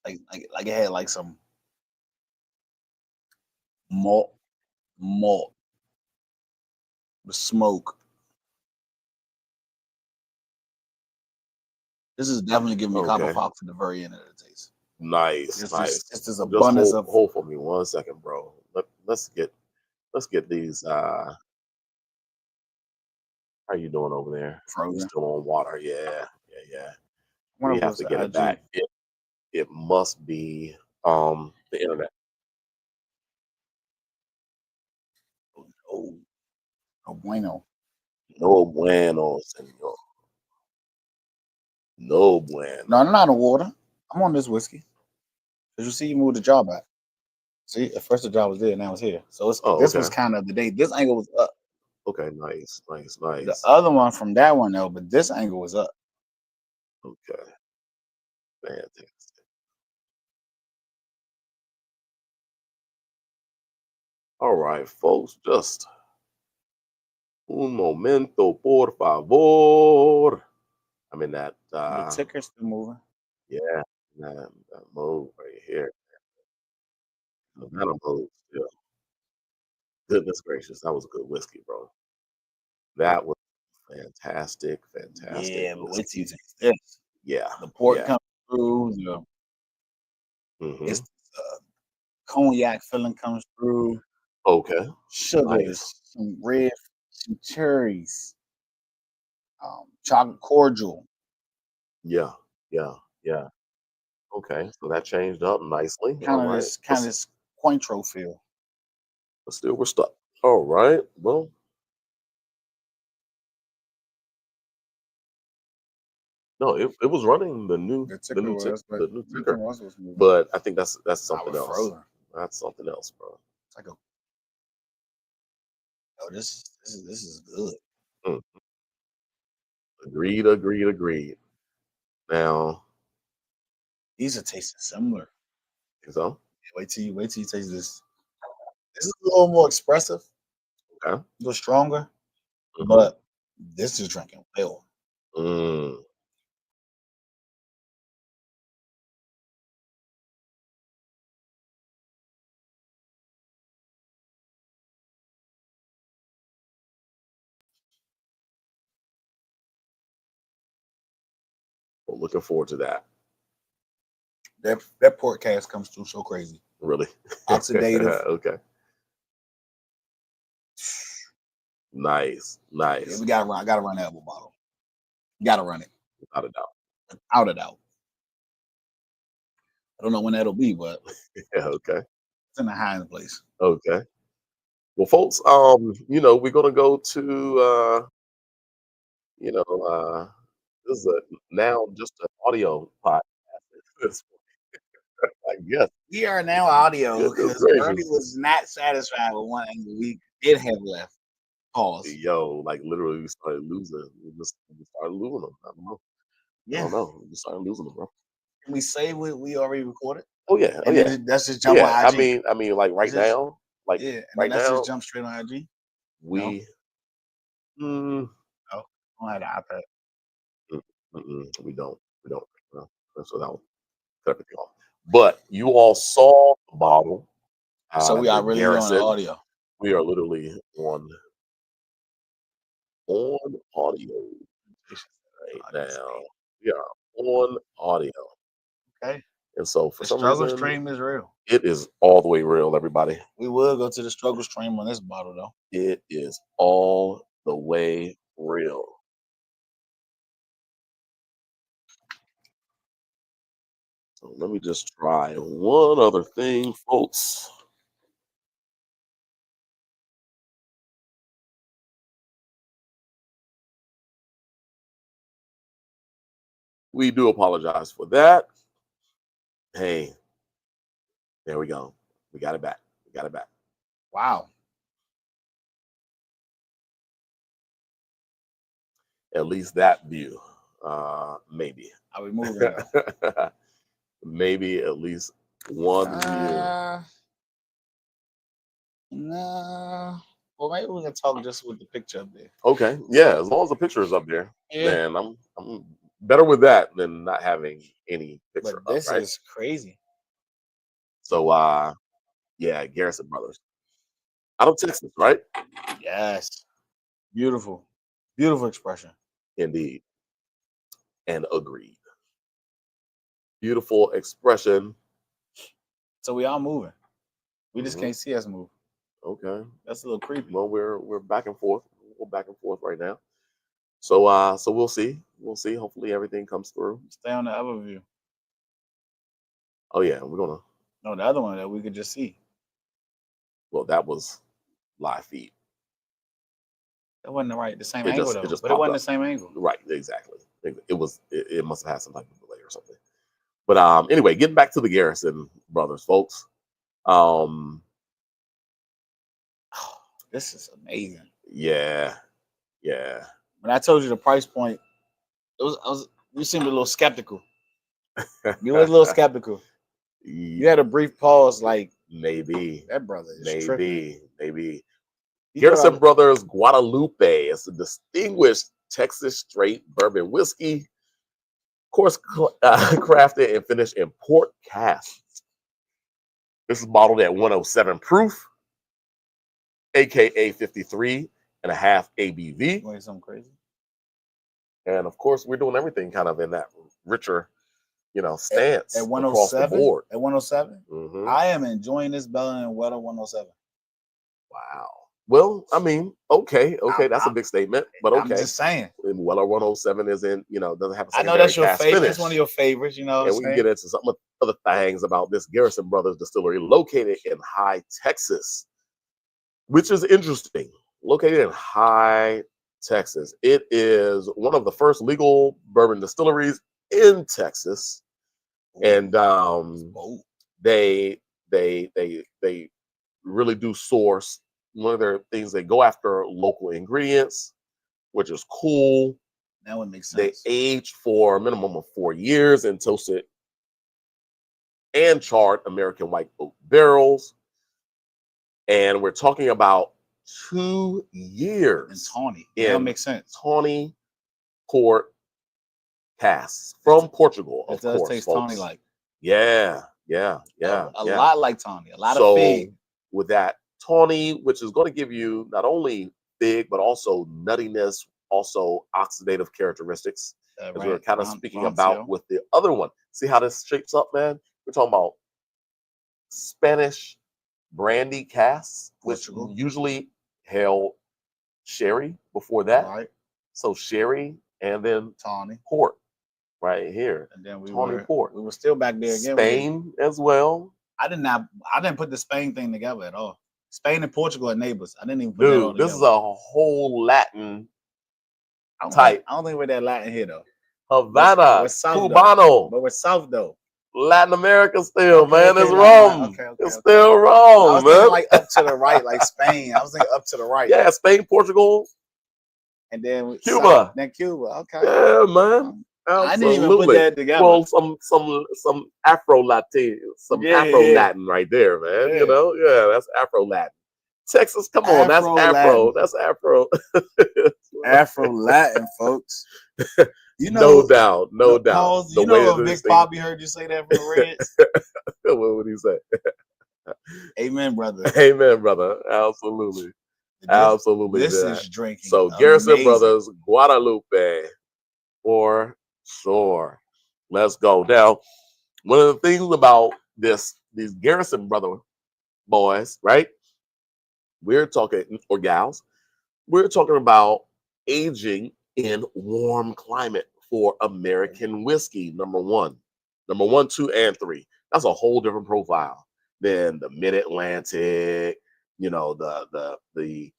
Like it had like some malt, the smoke. This is definitely giving me copper Okay. fox at the very end of the taste. Nice, It's nice. just this Just abundance of hold for me 1 second, bro. Let's get these. How you doing over there? You frozen. still on water? Yeah, yeah, yeah. I wonder We if it have was to the get it back. IG. It must be the internet. Oh, no bueno. No bueno, senor. No No, bueno. I'm not in water. I'm on this whiskey. Did you see you moved the jaw back? See, at first the jaw was there, now it's here. So Oh, this was okay. kind of the day. This angle was up. Okay, nice, nice, The nice. other one from that one though, but this angle was up. Okay, fantastic. All right, folks, just un momento, por favor. I'm in that, The ticker's still moving. yeah, that mode right here. Havana mode still. Goodness gracious, that was a good whiskey, bro. That was fantastic, fantastic Yeah, but wait till you whiskey. taste this. Yeah, The port yeah. comes through. Hmm. It's cognac filling comes through. Okay, nice. Sugars, some cherries, chocolate cordial. Yeah, yeah, yeah. Okay, so that changed up nicely. All right, Kind of this Cointreau feel. but still we're stuck. All right, well, no, it was running The ticker was, but the new ticker, nothing else was moving. but I think that's I something was else. frozen. That's something else, bro. It's like this is good. Mm, agreed, agreed, agreed. Now, These are tasting similar. so Wait till you taste this. This is a little more expressive, okay. a little stronger, Hmm. but this is drinking well. Mm, well, looking forward to that. That port cast comes through so crazy. Really. Oxidative. Okay. Nice, Yeah, nice. we gotta run. I gotta run that apple bottle. Gotta run it. Without a doubt. Without a doubt. I don't know when that'll be, but Yeah, okay. it's in the high place. Okay. Well, folks, we're gonna go to this is now just an audio podcast. This I guess. We are now audio Goodness because Bernie gracious. was not satisfied with one angle we did have left. Pause. Yo, like literally we started losing. We started losing them. I don't know. I Yeah. don't know. We started losing them, bro. Can we say we already recorded? Oh yeah. Oh And yeah. then that's just jump on Yeah. I IG. mean, like That's right just now, like yeah, and then right that's just now, jump straight on IG. No, we mm, no, I don't have the iPad. mm, we don't. We don't. No, that's what I was cut everything off. But you all saw the bottle, So we the are really on the Garrison. audio. We are literally on audio right now. We are on audio. Okay. And so for The some struggle reason, stream is real. it is all the way real, everybody. We will go to the struggle stream on this bottle though. It is all the way real. So let me just try one other thing, folks. We do apologize for that. Hey, there we go. We got it back. We got it back. Wow. At least that view. Maybe. Are we moving though? Maybe at least one view. No. Well, maybe we can talk just with the picture up there. Okay, yeah, as long as the picture is up there, Yeah. then I'm better with that than not having any picture But up, this right? is crazy. So yeah, Garrison Brothers out of Texas, right? Yes. Beautiful. Beautiful expression. Indeed, and agreed. Beautiful expression. So we all moving. We just Mhm. can't see us move. Okay. That's a little creepy. Well, we're back and forth. We're back and forth right now. So so we'll see. We'll see. Hopefully everything comes through. Stay on the other view. Oh yeah, we're gonna. No, the other one that we could just see. Well, that was live feed. That wasn't the same It angle just though. But it popped wasn't up. the same angle. Right. Exactly. It was. It must have had some type of delay or something. But anyway, getting back to the Garrison Brothers, folks. Um, This is amazing. yeah, yeah. When I told you the price point, you seemed a little skeptical. You were a little skeptical. You had a brief pause, like maybe, that brother is tripping. maybe. You thought Garrison Brothers Guadalupe is a distinguished Texas straight bourbon whiskey, of course, crafted and finished in port casks. This is bottled at 107 proof, aka 53 and a half ABV. Going something crazy. And of course, we're doing everything kind of in that richer, stance At across the 107. board. At 107, Mhm. I am enjoying this Bella and Weta 107. Wow. Well, I mean, okay, that's a big statement, but I'm okay. just saying. And Weller 107 isn't, doesn't have a I know secondary that's your cast favorite. finish. It's one of your favorites. You know what And I'm we can saying? get into some other things about this Garrison Brothers distillery located in High, Texas, which is interesting. Located in High, Texas. It is one of the first legal bourbon distilleries in Texas. And they really do source. One of their things, they go after local ingredients, which is cool. That would make They sense. age for a minimum of 4 years in toasted and charred American white oak barrels. And we're talking about 2 years And tawny. in That makes sense. tawny port casks from Portugal, of It does course, taste folks. tawny like. Yeah. A lot like tawny. A lot of So fig. with that tawny, which is going to give you not only fig, but also nuttiness, also oxidative characteristics, as we're kind of speaking about with the other one. See how this shapes up, man? We're talking about Spanish brandy casks, which usually held sherry before that. Right. So sherry and then tawny port right here. And then port. We were still back there again. Spain as well. I didn't put the Spain thing together at all. Spain and Portugal are neighbors. I didn't even put Dude, that all together. This is a whole Latin type. I don't think we're that Latin here though. Havana, we're South, Cubano. though. But we're South though. Latin America still, man. It's rum. It's still rum, I was thinking like up to the right, like Spain. I was thinking up to the right. Yeah, Spain, Portugal. And then Cuba. South, then Cuba. Okay. Yeah, man. Absolutely. I didn't even put that together. Well, some Afro Latin, Afro Latin right there, man. Yeah. That's Afro Latin. Texas, come on, that's Afro. That's Afro. Afro Latin, folks. No doubt. Pause, Big Poppy heard you say that from the Reds? What would he say? Amen, brother. Amen, brother. Absolutely. Absolutely. This is drinking. So Garrison Brothers, Guadalupe, for sure. Let's go. Now, one of the things about these Garrison Brother boys, right? We're talking, or gals, we're talking about aging in warm climate for American whiskey. Number one, 2, and 3. That's a whole different profile than the Mid-Atlantic, the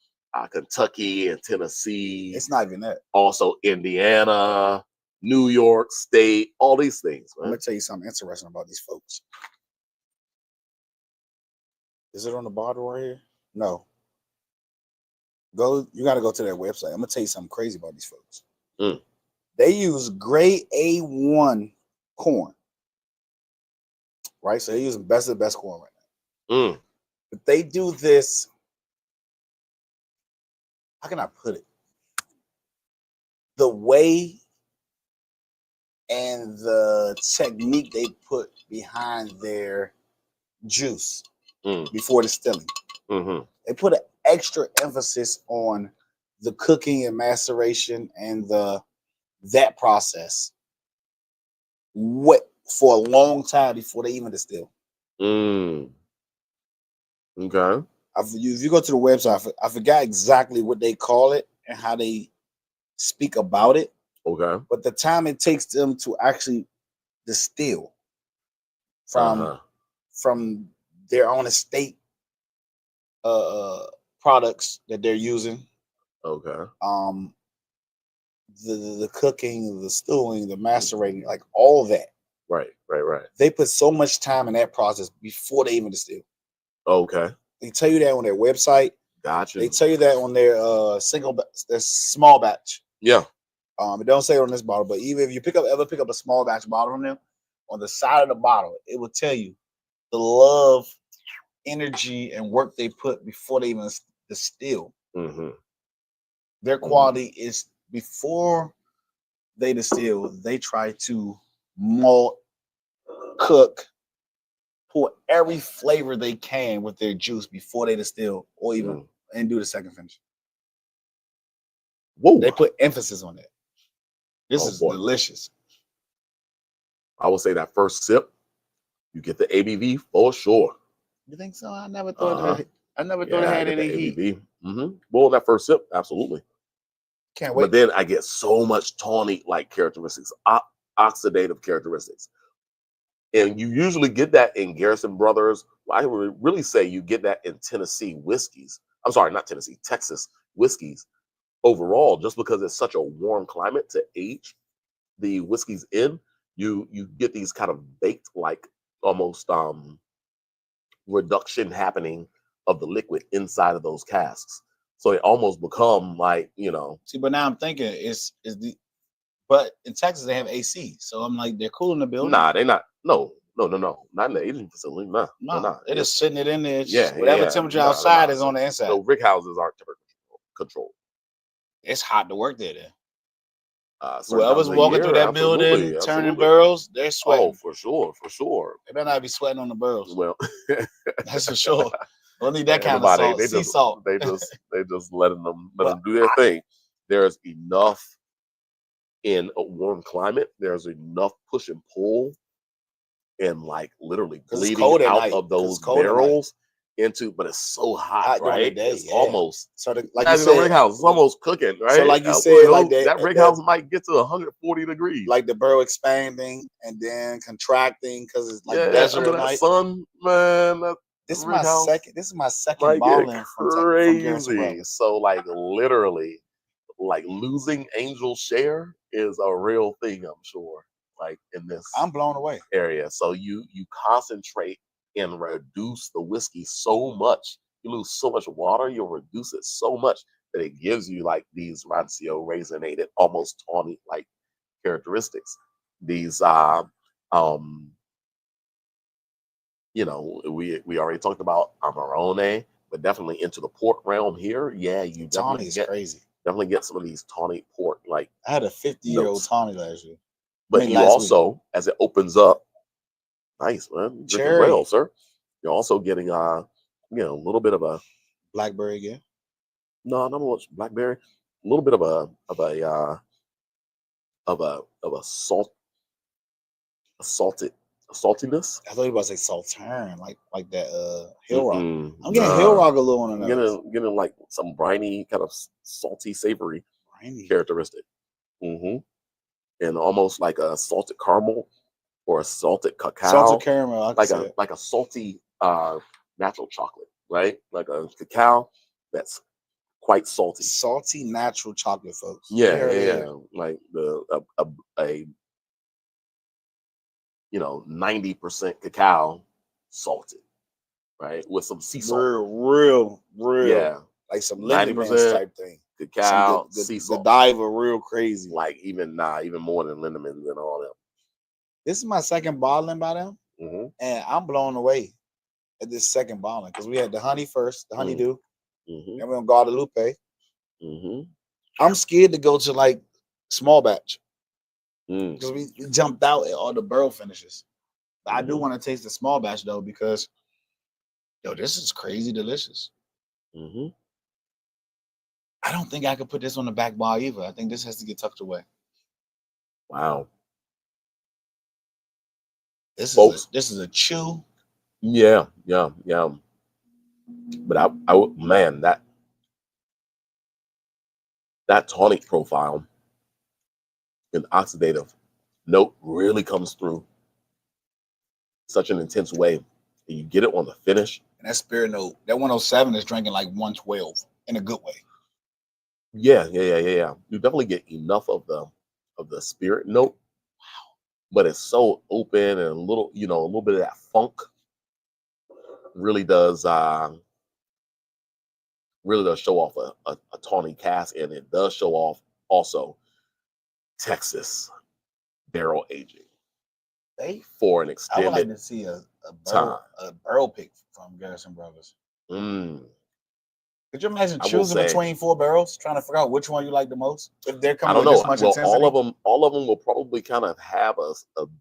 Kentucky and Tennessee. It's not even that. Also Indiana, New York State, all these things. I'm gonna tell you something interesting about these folks. Is it on the bottle right here? No. You got to go to their website. I'm gonna tell you something crazy about these folks. They use grade A1 corn, right? So they're using best of the best corn right now. But they do this how can I put it? The way and the technique they put behind their juice before distilling. They put an extra emphasis on the cooking and maceration and that process for a long time before they even distill. Okay. If you go to the website, I forgot exactly what they call it and how they speak about it. Okay. But the time it takes them to actually distill from their own estate products that they're using. Okay. The cooking, the stewing, the macerating, like all that. Right. They put so much time in that process before they even distill. Okay. They tell you that on their website. Gotcha. They tell you that on their their small batch. Yeah. It don't say it on this bottle, but even if you ever pick up a small batch bottle from them, on the side of the bottle, it will tell you the love, energy, and work they put before they even distill. Their quality is before they distill, they try to malt, cook, pour every flavor they can with their juice before they distill or even and do the second finish. Whoa. They put emphasis on that. This is delicious. I would say that first sip, you get the ABV for sure. You think so? I never thought I never thought it had any heat. Well, that first sip, absolutely. Can't wait. But then I get so much tawny like characteristics, oxidative characteristics. And you usually get that in Garrison Brothers. I would really say you get that in Tennessee whiskeys. I'm sorry, not Tennessee, Texas whiskeys overall, just because it's such a warm climate to age the whiskeys in. You get these kind of baked, like almost reduction happening of the liquid inside of those casks. So it almost become like, See, but now I'm thinking but in Texas they have AC, so I'm like, they're cool in the building. Nah, they're not. No, not in the aging facility. Nah. They're just sitting it in there. Yeah, whatever temperature outside is on the inside. So rig houses aren't temperature controlled. It's hot to work there. Whoever's Whoever's walking through that building, turning barrels, they're sweating. Oh, for sure. They better not be sweating on the barrels. Well, that's for sure. Don't need that kind of salt. Sea salt. They just letting them do their thing. There's enough in a warm climate. There's enough push and pull, and like literally bleeding out of those barrels into. But it's so hot, right? It's almost like you said, rig house. It's almost cooking, right? So like you said, like that rig house might get to 140 degrees. Like the barrel expanding and then contracting because it's like desert under that sun, man. This is my second bottling from Garrison Brothers. So like literally, like losing Angel share is a real thing, I'm sure. Like in this, I'm blown away area. So you concentrate and reduce the whiskey so much. You lose so much water, you'll reduce it so much that it gives you like these rancio raisinated, almost tawny like characteristics. These we already talked about Amarone, but definitely into the port realm here. Yeah, you tawny is crazy. Definitely get some of these tawny port like. I had a 50-year-old tawny last year. But you also, as it opens up, nice man, drinking well, sir. You're also getting a little bit of a blackberry again. No, not much blackberry. A little bit of a saltiness. I thought you were about to say Saltern, like that Hill Rock. I'm getting Hill Rock a little on the nose. Getting like some briny, kind of salty, savory characteristic. And almost like a salted caramel or a salted cacao. Salted caramel, like a salty natural chocolate, right? Like a cacao that's quite salty. Salty natural chocolate, folks. Yeah. Like a 90% cacao salted, right? With some sea salt. Real. Yeah. Like some 90% type thing. Cacao, sea salt. Godiva, real crazy. Like even more than Lindemann and all them. This is my second bottling by them, and I'm blown away at this second bottling because we had the honey first, the honeydew, and we on Guadalupe, Mm-hmm. I'm scared to go to like small batch Mm. because we jumped out at all the barrel finishes. But I do Mm-hmm. want to taste the small batch though because this is crazy delicious. Mm-hmm. I don't think I could put this on the back bar either. I think this has to get tucked away. Wow. This is a chew. Yeah. But I would, man, that tonic profile and oxidative note really comes through such an intense way. And you get it on the finish. And that spirit note, that 107 is drinking like 112 in a good way. Yeah. You definitely get enough of the spirit note, but it's so open and a little bit of that funk really does show off a tawny cask, and it does show off also Texas barrel aging for an I would extended like to see a time. barrel pick from Garrison Brothers. Mm. Could you imagine I will choosing say, between 4 barrels, trying to figure out which one you like the most? If they're I coming don't with this know. much Well, intensity, all of them will probably kind of have a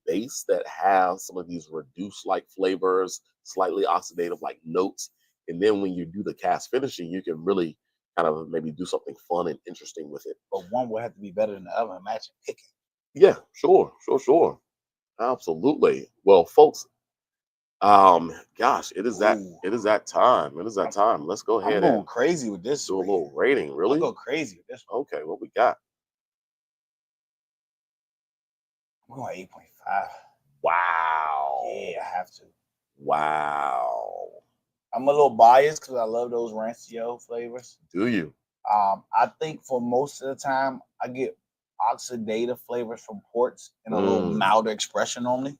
base that has some of these reduced like flavors, slightly oxidative like notes, and then when you do the cast finishing, you can really kind of maybe do something fun and interesting with it. but one will have to be better than the other. Imagine picking. Yeah, sure. Absolutely. Well, folks, gosh, it is that Ooh. time. It is that time. Let's go I'm ahead going and crazy with this. do a little rating. I'll Really? go crazy with this one. Okay, what we got? I'm going 8.5. Wow. Yeah, I have to. Wow. I'm a little biased because I love those rancio flavors. Do you? I think for most of the time, I get oxidative flavors from ports in a little milder expression only.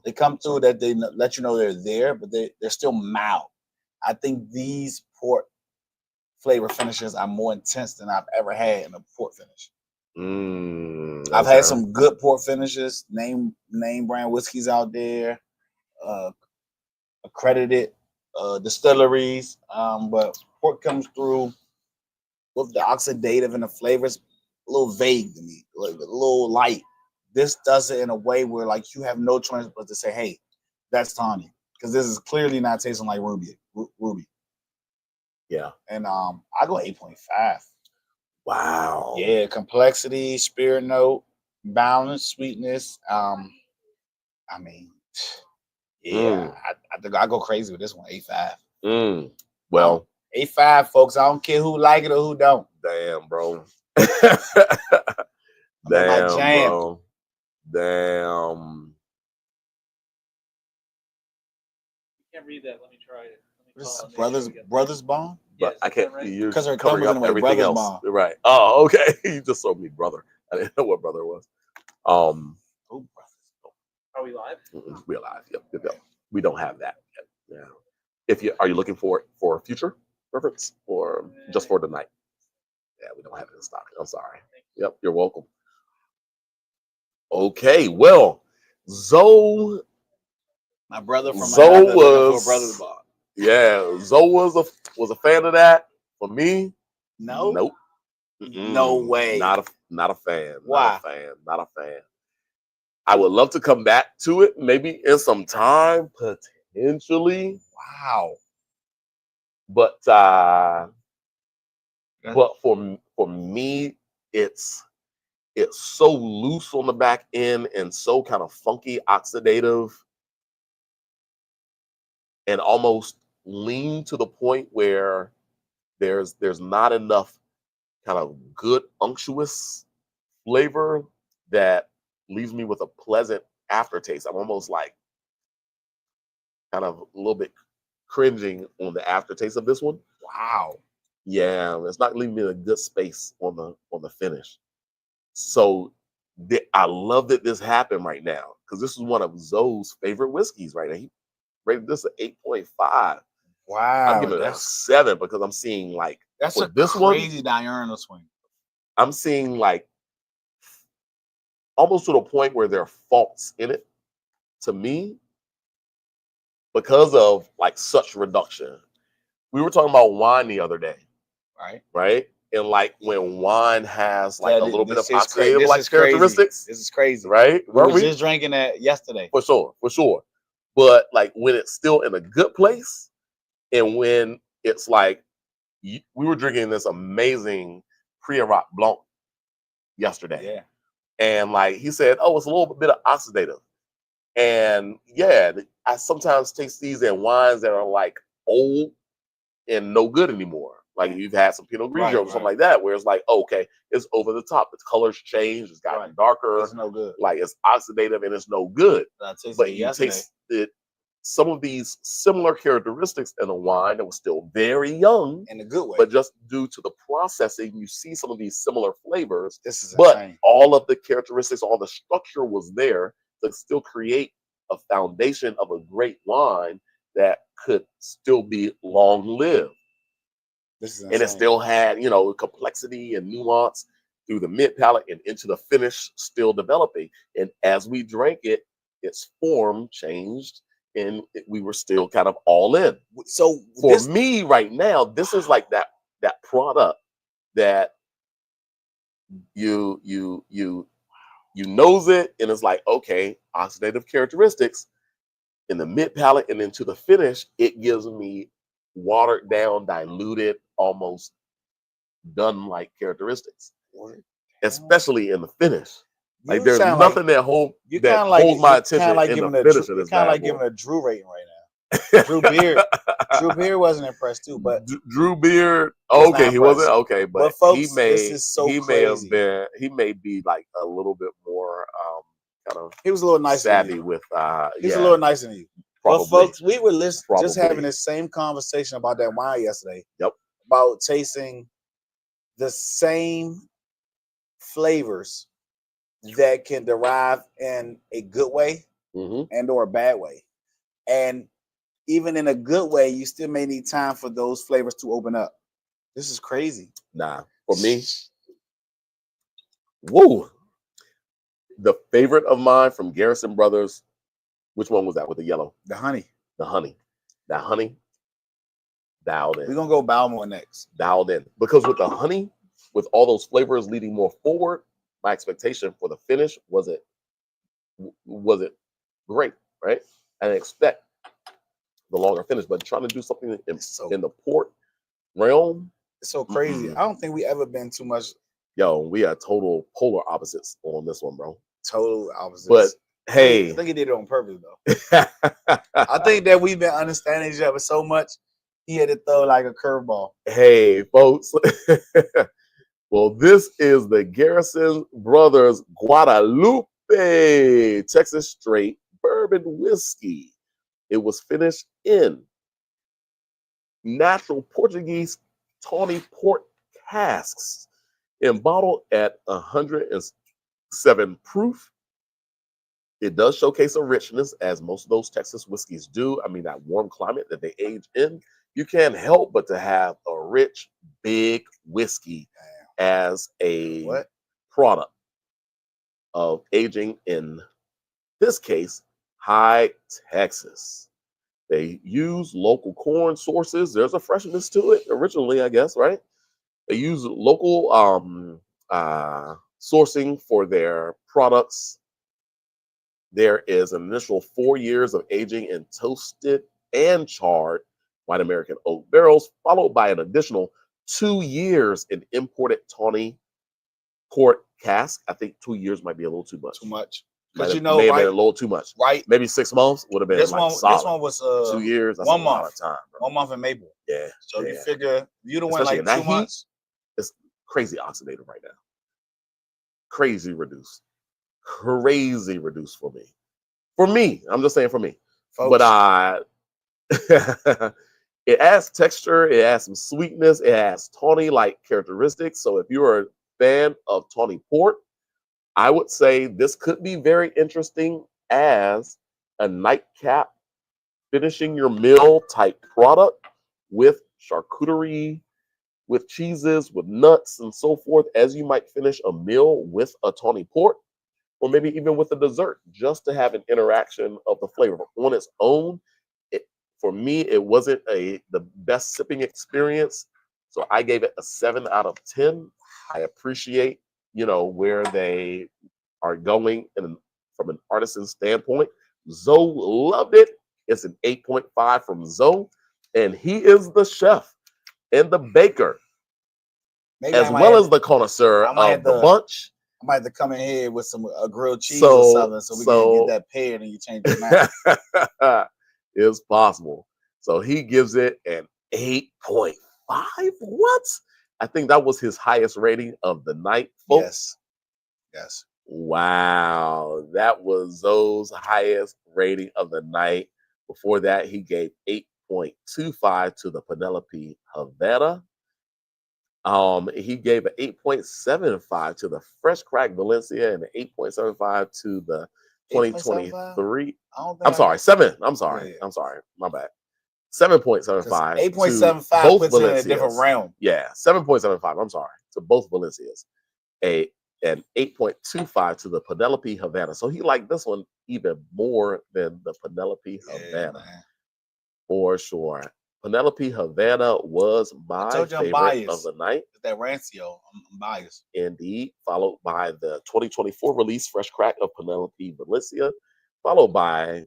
They come through that they let you know they're there, but they're still mild. I think these port flavor finishes are more intense than I've ever had in a port finish. I've had some good port finishes, name brand whiskeys out there, accredited distilleries, but port comes through with the oxidative and the flavors a little vague to me, like a little light. This does it in a way where like you have no choice but to say, "Hey, that's tawny," because this is clearly not tasting like ruby. Yeah. And I go 8.5. Wow. Yeah, complexity, spirit note, balance, sweetness. I mean, yeah, I think I go crazy with this one. 8.5. Well, 8.5, folks. I don't care who like it or who don't. Damn, bro. Damn, bro. Damn. Can't read that. Let me try it. Brothers Bond? But I can't. Right? You're Because her covering thumb was up in the way. everything Brothers else. Bond. Right. Oh, okay. You just told me brother. I didn't know what brother was. Oh, brothers. Are we live? We're live. Yep. We don't have that yet. Yeah. Are you looking for future reference or just for tonight? Yeah, we don't have it in stock. I'm sorry. Yep, you're welcome. Okay, well, Zoe. My brother from Zoe another was Brothers Bond. Yeah, Zoe was a fan of that. For me, no, nope. No way. Not a fan. Why? Not a fan. I would love to come back to it, maybe in some time, potentially. Wow. But for me, it's so loose on the back end and so kind of funky, oxidative, and almost lean to the point where there's not enough kind of good unctuous flavor that leaves me with a pleasant aftertaste. I'm almost like kind of a little bit cringing on the aftertaste of this one. Wow. Yeah, it's not leaving me in a good space on the finish. So I love that this happened right now because this is one of Zoe's favorite whiskeys right now. He rated this at 8.5. Wow. I'm giving it a 7 because I'm seeing like that's a this crazy diurnal swing. I'm seeing like almost to the point where there are faults in it to me because of like such reduction. We were talking about wine the other day, right? And And like when wine has like a little bit of this oxidative like is characteristics, This is crazy. right? We were just drinking that yesterday. For sure. But like when it's still in a good place, and when it's like we were drinking this amazing Priorat Blanc yesterday, Yeah. and like he said, oh, it's a little bit of oxidative, and yeah, I sometimes taste these in wines that are like old and no good anymore. Like you've had some Pinot Grigio or something like that, where it's like, okay, it's over the top. The color's changed. It's gotten darker. It's no good. Like it's oxidative and it's no good. But you tasted some of these similar characteristics in a wine that was still very young in a good way. But just due to the processing, you see some of these similar flavors. This is but insane. all of the characteristics, all the structure was there to still create a foundation of a great wine that could still be long-lived. This is insane. And it still had, complexity and nuance through the mid palate and into the finish still developing. And as we drank it, its form changed and we were still kind of all in. So for me right now, this is like that product that you nose it and it's like, okay, oxidative characteristics in the mid palate and into the finish, it gives me watered down, diluted, almost done-like characteristics, especially in the finish. Like there's nothing that holds my attention in the finish of this. Kind of like giving a Drew rating right now. Drew Beard wasn't impressed too, but Drew Beard, okay, he wasn't okay, but folks, he may be like a little bit more kind of. He was a little nicer savvy with he's a little nicer than you. Probably. But folks, we were just having the same conversation about that wine yesterday. Yep. About tasting the same flavors that can derive in a good way and or a bad way. And even in a good way, you still may need time for those flavors to open up. This is crazy. Nah, for me, whoa. The favorite of mine from Garrison Brothers, which one was that with the yellow? The honey. That honey, dialed in. We're going to go Balmore next. Dialed in. Because with the honey, with all those flavors leading more forward, my expectation for the finish was it great, right? I didn't expect the longer finish, but trying to do something in the port realm. It's so crazy. I don't think we ever been too much. Yo, we are total polar opposites on this one, bro. Total opposites. But hey, I think he did it on purpose, though. I think that we've been understanding each other so much, he had to throw like a curveball. Hey, folks. Well, this is the Garrison Brothers Guadalupe Texas Straight Bourbon Whiskey. It was finished in natural Portuguese tawny port casks and bottled at 107 proof. It does showcase a richness, as most of those Texas whiskeys do. I mean, that warm climate that they age in, you can't help but to have a rich, big whiskey as a product of aging in this case, high Texas. They use local corn sources. There's a freshness to it originally, I guess, right? They use local sourcing for their products. There is an initial 4 years of aging in toasted and charred white American oak barrels, followed by an additional 2 years in imported tawny port cask. I think 2 years might be a little too much. Because may have been a little too much. Right. Maybe 6 months would have been this like one. solid. This one was 2 years. That's 1 a month. lot of time, bro. 1 month in Maple. Yeah. So you figure you don't want like 2 months. It's crazy oxidated right now. Crazy reduced for me. For me, I'm just saying for me. Folks. But it adds texture, it adds some sweetness, it has tawny-like characteristics. So if you're a fan of tawny port, I would say this could be very interesting as a nightcap finishing your meal type product with charcuterie, with cheeses, with nuts, and so forth, as you might finish a meal with a tawny port, or maybe even with a dessert, just to have an interaction of the flavor. But on its own, for me, it wasn't the best sipping experience. So I gave it a 7 out of 10. I appreciate, where they are going from an artisan standpoint. Zoe loved it. It's an 8.5 from Zoe. And he is the chef and the baker, Maybe as well as the connoisseur of the bunch. I might have to come in here with some grilled cheese or something so we can get that paired and you change your mind. It's possible. So he gives it an 8.5. What? I think that was his highest rating of the night, folks. Yes. Wow. That was Zoe's highest rating of the night. Before that, he gave 8.25 to the Penelope Havana. He gave an 8.75 to the Fresh Crack Valencia and an 8.75 to the 2023. I'm sorry, 7. I'm sorry. My bad. 7.75. 8.75 both puts Valencias. it in a different realm. Yeah, 7.75. I'm sorry, to both Valencias. And 8.25 to the Penelope Havana. So he liked this one even more than the Penelope Havana, man. For sure. Penelope Havana was my favorite of the night. It's that Rancio. I'm biased. Indeed. Followed by the 2024 release Fresh Crack of Penelope Valencia. Followed by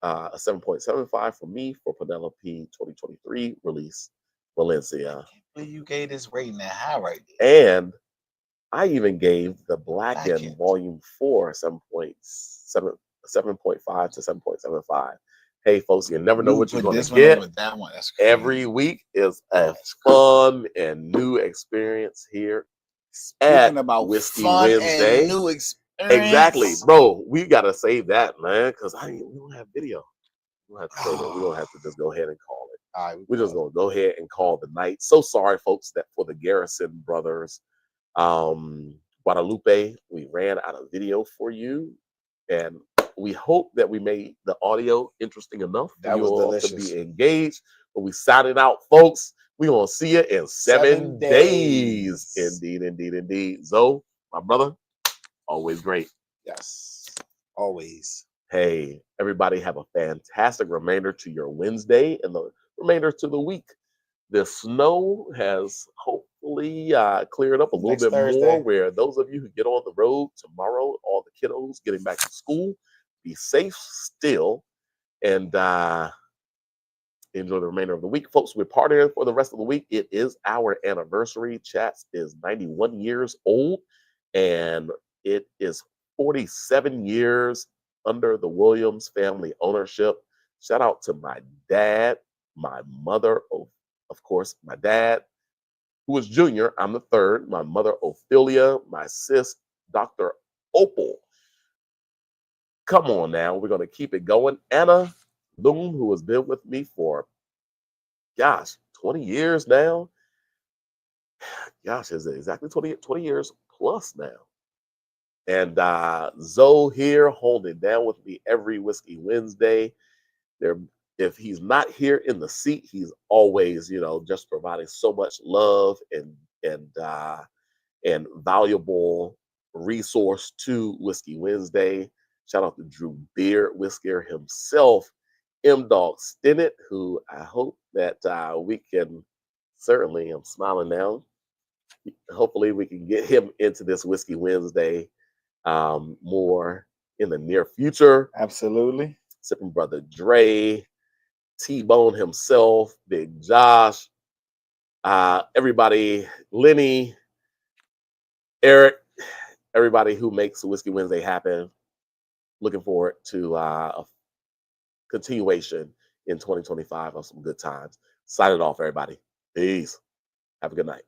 a 7.75 for me for Penelope 2023 release Valencia. I can't believe you gave this rating that high right there. And I even gave the Blackened Volume 4 7.5 to 7.75. Hey, folks, you never know what you're going to get. That one. That's Every week is a fun and new experience here at Whiskey Wednesday. And new experience. Exactly, bro. We got to save that, man, because we don't have video. We don't have to say that. We're going to have to just go ahead and call it. All right, we're just going to go ahead and call the night. So sorry, folks, that for the Garrison Brothers Guadalupe, we ran out of video for you, and we hope that we made the audio interesting enough for you all to be engaged. But we signing out, folks. We're gonna see you in 7 days. Indeed. Zoe, my brother, always great. Yes, always. Hey, everybody, have a fantastic remainder to your Wednesday and the remainder to the week. The snow has hopefully cleared up a little bit more, where those of you who get on the road tomorrow, all the kiddos getting back to school, be safe still, and enjoy the remainder of the week. Folks, we're partying for the rest of the week. It is our anniversary. Chats is 91 years old, and it is 47 years under the Williams family ownership. Shout out to my dad, my mother, of course, my dad, who was junior. I'm the third. My mother, Ophelia, my sis, Dr. Opal. Come on now. We're going to keep it going. Anna Loom, who has been with me for, 20 years now. Is it exactly 20 years plus now? And Zoe here holding down with me every Whiskey Wednesday. If he's not here in the seat, he's always, just providing so much love and valuable resource to Whiskey Wednesday. Shout out to Drew Beard Whisker himself, M. Dog Stinnett, who I hope that we can certainly, I'm smiling now, hopefully we can get him into this Whiskey Wednesday more in the near future. Absolutely. Sipping Brother Dre, T-Bone himself, Big Josh, everybody, Lenny, Eric, everybody who makes Whiskey Wednesday happen. Looking forward to a continuation in 2025 of some good times. Sign it off, everybody. Peace. Have a good night.